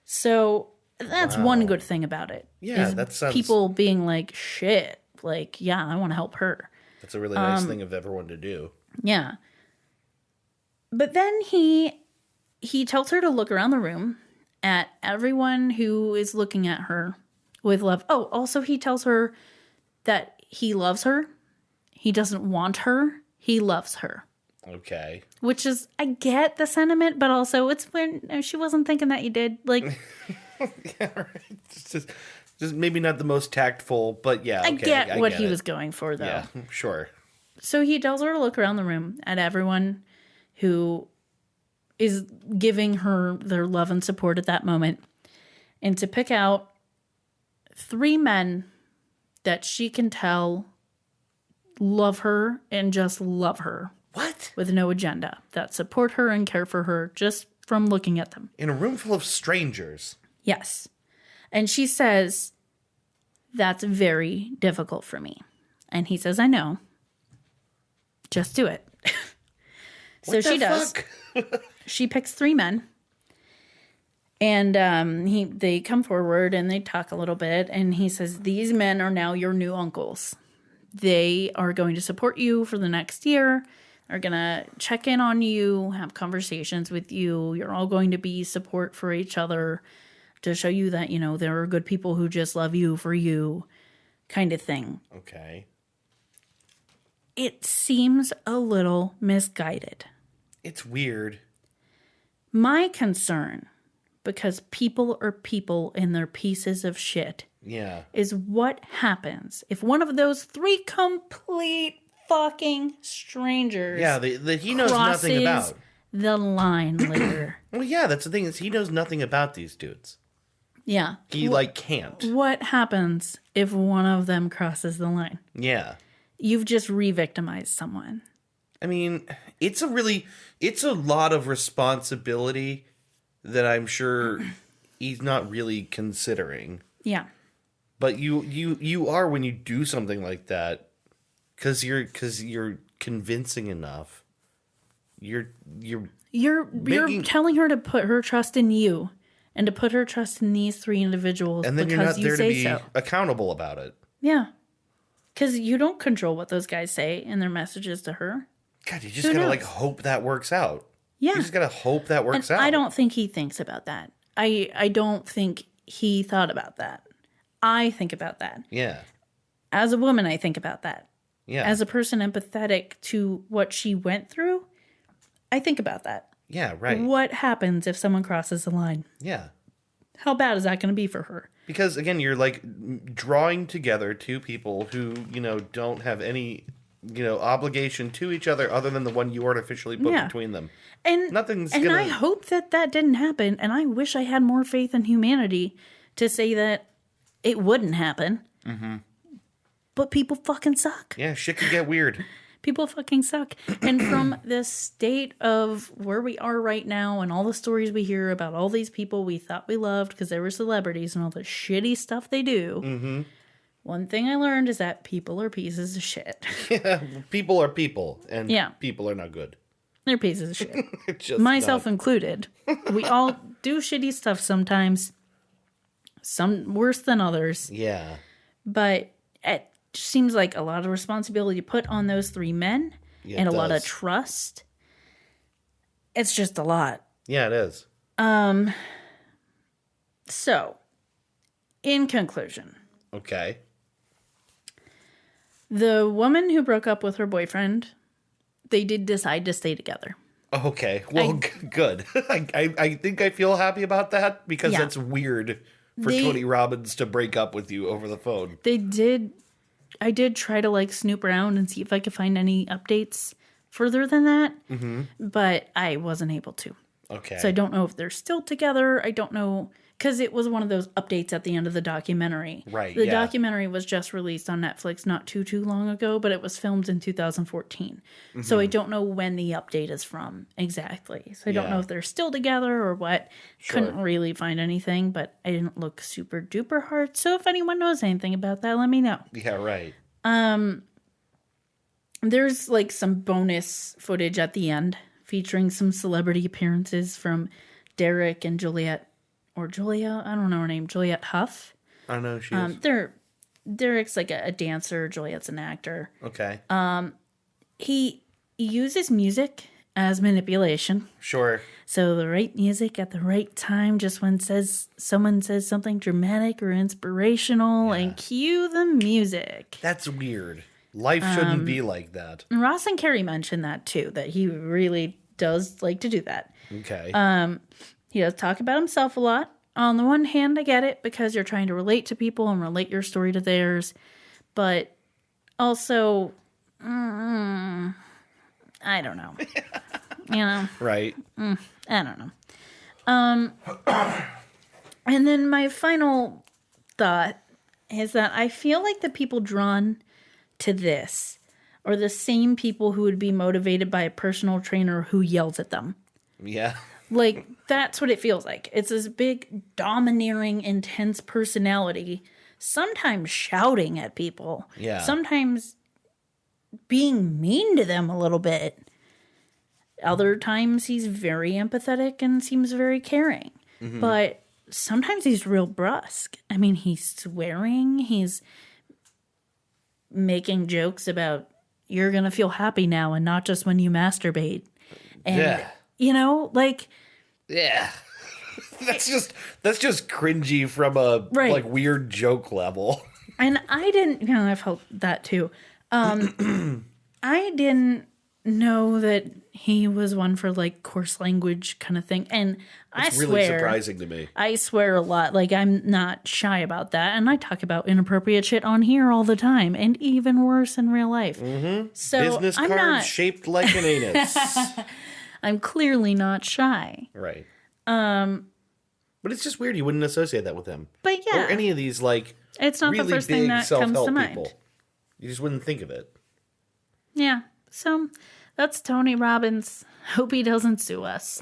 So that's one good thing about it. Yeah, that sounds... people being like, shit, like, yeah, I want to help her. That's a really nice thing of everyone to do. Yeah. But then he tells her to look around the room at everyone who is looking at her with love. Oh, also he tells her that he loves her. He doesn't want her. He loves her. Okay. Which is, I get the sentiment, but also it's when she wasn't thinking that you did. Like, yeah, right. It's just maybe not the most tactful, but yeah. Okay, I get what he was going for, though. Yeah, sure. So he tells her to look around the room at everyone who is giving her their love and support at that moment, and to pick out 3 men that she can tell love her and just love her. What? With no agenda, that support her and care for her just from looking at them. In a room full of strangers. Yes. And she says, that's very difficult for me. And he says, I know. Just do it. So she does. She picks 3 men. And they come forward and they talk a little bit. And he says, these men are now your new uncles. They are going to support you for the next year. Are going to check in on you, have conversations with you. You're all going to be support for each other to show you that, you know, there are good people who just love you for you, kind of thing. Okay. It seems a little misguided. It's weird. My concern, because people are people and they're pieces of shit, is what happens if one of those 3 complete fucking strangers that he knows nothing about the line later. Well, yeah, that's the thing, is he knows nothing about these dudes. Yeah. He can't. What happens if one of them crosses the line? Yeah. You've just re-victimized someone. I mean, it's a lot of responsibility that I'm sure he's not really considering. Yeah. But you are when you do something like that. Because you're convincing enough. You're telling her to put her trust in you and to put her trust in these 3 individuals, and then because you're not there to be so. Accountable about it. Yeah. Because you don't control what those guys say in their messages to her. God, you just gotta hope that works out. Yeah. You just gotta hope that works out. I don't think he thinks about that. I don't think he thought about that. I think about that. Yeah. As a woman, I think about that. Yeah. As a person empathetic to what she went through, I think about that. Yeah, right. What happens if someone crosses the line? Yeah. How bad is that going to be for her? Because, again, you're, drawing together 2 people who, don't have any, obligation to each other other than the one you artificially put between them. And I hope that didn't happen, and I wish I had more faith in humanity to say that it wouldn't happen. Mm-hmm. But people fucking suck. Yeah, shit can get weird. People fucking suck. And from the state of where we are right now and all the stories we hear about all these people we thought we loved because they were celebrities and all the shitty stuff they do, one thing I learned is that people are pieces of shit. Yeah, people are people, and people are not good. They're pieces of shit. Myself included. We all do shitty stuff sometimes. Some worse than others. Yeah. But it seems like a lot of responsibility put on those 3 men and a lot of trust. It's just a lot. Yeah, it is. So, in conclusion. Okay. The woman who broke up with her boyfriend, they did decide to stay together. Okay. Well, good. I think I feel happy about that because that's weird for Tony Robbins to break up with you over the phone. I did try to snoop around and see if I could find any updates further than that, but I wasn't able to. Okay. So I don't know if they're still together. I don't know, because it was one of those updates at the end of the documentary. Right, The documentary was just released on Netflix not too long ago, but it was filmed in 2014. So I don't know when the update is from exactly. So I don't know if they're still together or what. Sure. Couldn't really find anything, but I didn't look super duper hard. So if anyone knows anything about that, let me know. Yeah, right. There's like some bonus footage at the end featuring some celebrity appearances from Derek and Juliet, or Julia, I don't know her name, Juliet Huff. I know she is. Derek's like a dancer, Juliet's an actor. Okay. He uses music as manipulation. Sure. So the right music at the right time, just when someone says something dramatic or inspirational, and cue the music. That's weird. Life shouldn't be like that. Ross and Carrie mentioned that too, that he really does like to do that. Okay. He does talk about himself a lot. On the one hand, I get it because you're trying to relate to people and relate your story to theirs. But also, I don't know. You know? Right. I don't know. And then my final thought is that I feel like the people drawn to this are the same people who would be motivated by a personal trainer who yells at them. Yeah. Like, that's what it feels like. It's this big, domineering, intense personality, sometimes shouting at people. Yeah. Sometimes being mean to them a little bit. Other times he's very empathetic and seems very caring. But sometimes he's real brusque. I mean, he's swearing. He's making jokes about, you're going to feel happy now and not just when you masturbate. And, you know, like... Yeah. That's just cringy from a like weird joke level. And I didn't, you know, I felt that too. I didn't know that he was one for like coarse language kind of thing. And It's I really swear, surprising to me. I swear a lot. Like, I'm not shy about that. And I talk about inappropriate shit on here all the time, and even worse in real life. So Business I'm cards not, shaped like an anus. I'm clearly not shy. Right. But it's just weird you wouldn't associate that with him. But yeah. Or any of these like It's not really the first big thing that comes self-help to mind. people. You just wouldn't think of it. Yeah. So that's Tony Robbins. Hope he doesn't sue us.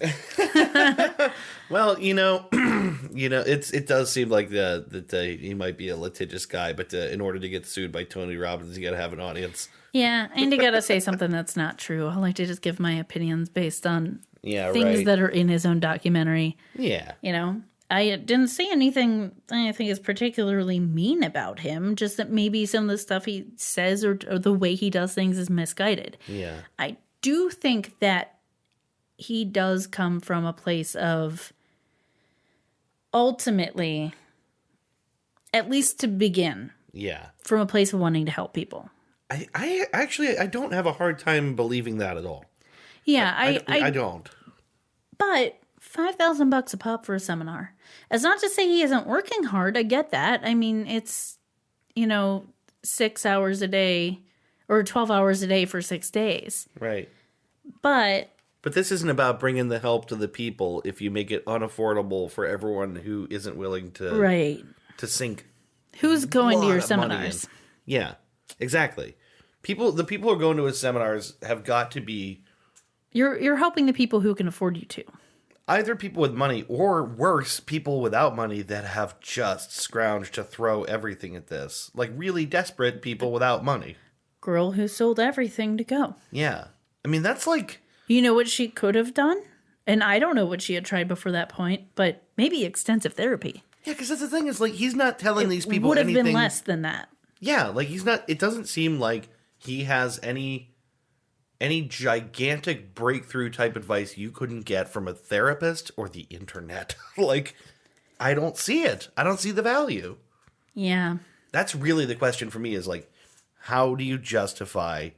Well, it does seem like that he might be a litigious guy, but in order to get sued by Tony Robbins, you got to have an audience. Yeah, and you gotta say something that's not true. I like to just give my opinions based on things that are in his own documentary. Yeah. You know, I didn't see anything I think is particularly mean about him, just that maybe some of the stuff he says or the way he does things is misguided. Yeah. I do think that he does come from a place of, ultimately, at least to begin, from a place of wanting to help people. I actually don't have a hard time believing that at all. Yeah, I don't. But $5,000 a pop for a seminar. It's not to say he isn't working hard. I get that. I mean, it's 6 hours a day or 12 hours a day for 6 days. Right. But this isn't about bringing the help to the people if you make it unaffordable for everyone who isn't willing to sink. Who's going to your seminars? Yeah, exactly. The people who are going to his seminars have got to be... You're helping the people who can afford you to. Either people with money or, worse, people without money that have just scrounged to throw everything at this. Like, really desperate people without money. Girl who sold everything to go. Yeah. I mean, that's like... You know what she could have done? And I don't know what she had tried before that point, but maybe extensive therapy. Yeah, because that's the thing, is like, he's not telling these people anything... It would have been less than that. Yeah, like, he's not... It doesn't seem like he has any gigantic breakthrough type advice you couldn't get from a therapist or the internet. Like, I don't see it. I don't see the value. Yeah. That's really the question for me, is like, how do you justify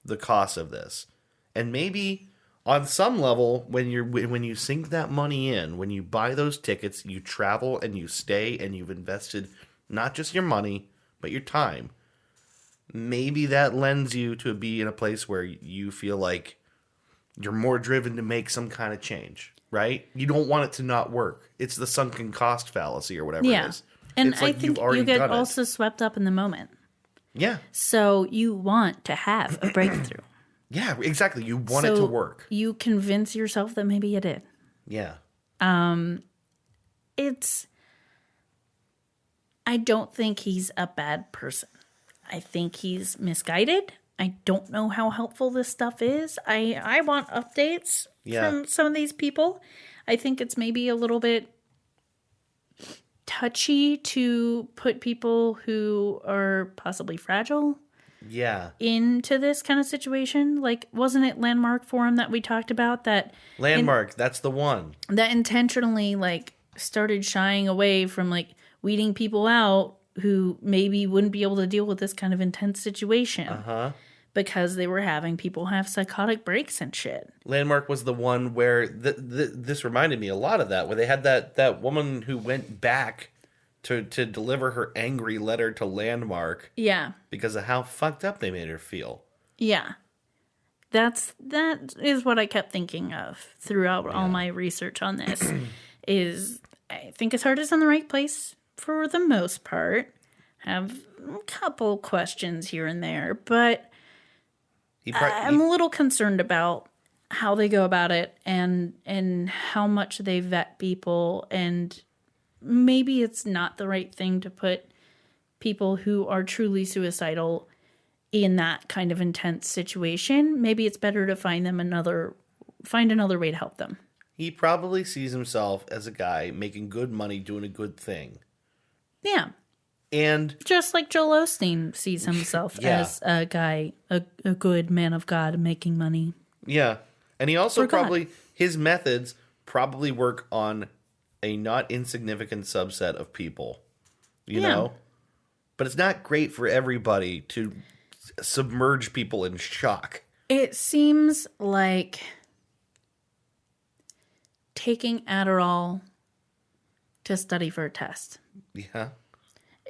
the cost of this? And maybe on some level, when you sink that money in, when you buy those tickets, you travel and you stay and you've invested not just your money, but your time. Maybe that lends you to be in a place where you feel like you're more driven to make some kind of change, right? You don't want it to not work. It's the sunken cost fallacy or whatever it is. And it's I think you get also swept up in the moment. Yeah. So you want to have a breakthrough. Yeah, exactly. You want it to work. You convince yourself that maybe it did. Yeah. I don't think he's a bad person. I think he's misguided. I don't know how helpful this stuff is. I want updates from some of these people. I think it's maybe a little bit touchy to put people who are possibly fragile into this kind of situation. Like, wasn't it Landmark Forum that we talked about? That Landmark, that's the one. That intentionally, like, started shying away from, like, weeding people out who maybe wouldn't be able to deal with this kind of intense situation. Because they were having people have psychotic breaks and shit. Landmark was the one where this reminded me a lot of that, where they had that woman who went back to deliver her angry letter to Landmark. Yeah. Because of how fucked up they made her feel. Yeah. That is what I kept thinking of throughout all my research on this. Is I think his heart is in the right place for the most part. Have a couple questions here and there, but I'm a little concerned about how they go about it and how much they vet people, and maybe it's not the right thing to put people who are truly suicidal in that kind of intense situation. Maybe it's better to find another way to help them. He probably sees himself as a guy making good money doing a good thing. Yeah. And just like Joel Osteen sees himself as a guy, a good man of God making money. Yeah. And he also his methods probably work on a not insignificant subset of people, you know? But it's not great for everybody to submerge people in shock. It seems like taking Adderall to study for a test. Yeah.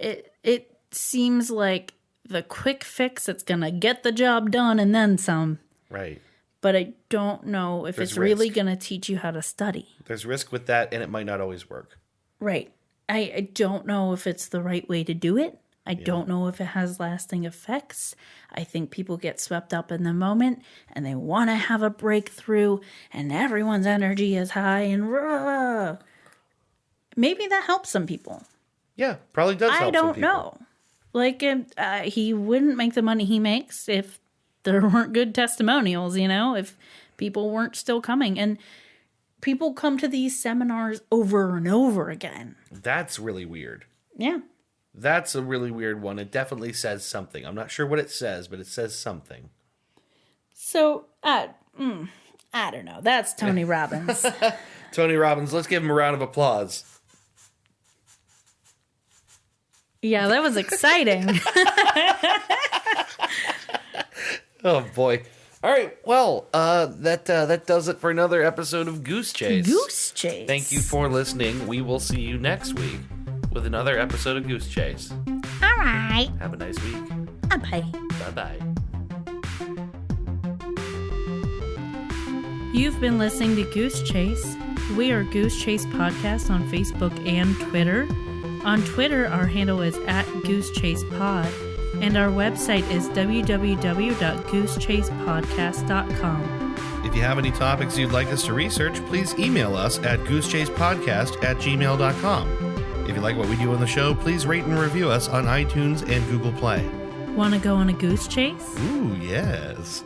It seems like the quick fix that's going to get the job done and then some. Right. But I don't know if it's really going to teach you how to study. There's risk with that, and it might not always work. Right. I don't know if it's the right way to do it. I don't know if it has lasting effects. I think people get swept up in the moment, and they want to have a breakthrough, and everyone's energy is high, and maybe that helps some people. Yeah, probably does help some people. I don't know. Like, he wouldn't make the money he makes if there weren't good testimonials, if people weren't still coming. And people come to these seminars over and over again. That's really weird. Yeah. That's a really weird one. It definitely says something. I'm not sure what it says, but it says something. So, I don't know. That's Tony Robbins. Tony Robbins, let's give him a round of applause. Yeah, that was exciting. Oh, boy. All right, well, that does it for another episode of Goose Chase. Goose Chase. Thank you for listening. We will see you next week with another episode of Goose Chase. All right. Have a nice week. Bye-bye. Bye-bye. You've been listening to Goose Chase. We are Goose Chase Podcast on Facebook and Twitter. On Twitter, our handle is @GooseChasePod, and our website is www.goosechasepodcast.com. If you have any topics you'd like us to research, please email us at goosechasepodcast@gmail.com. If you like what we do on the show, please rate and review us on iTunes and Google Play. Want to go on a goose chase? Ooh, yes.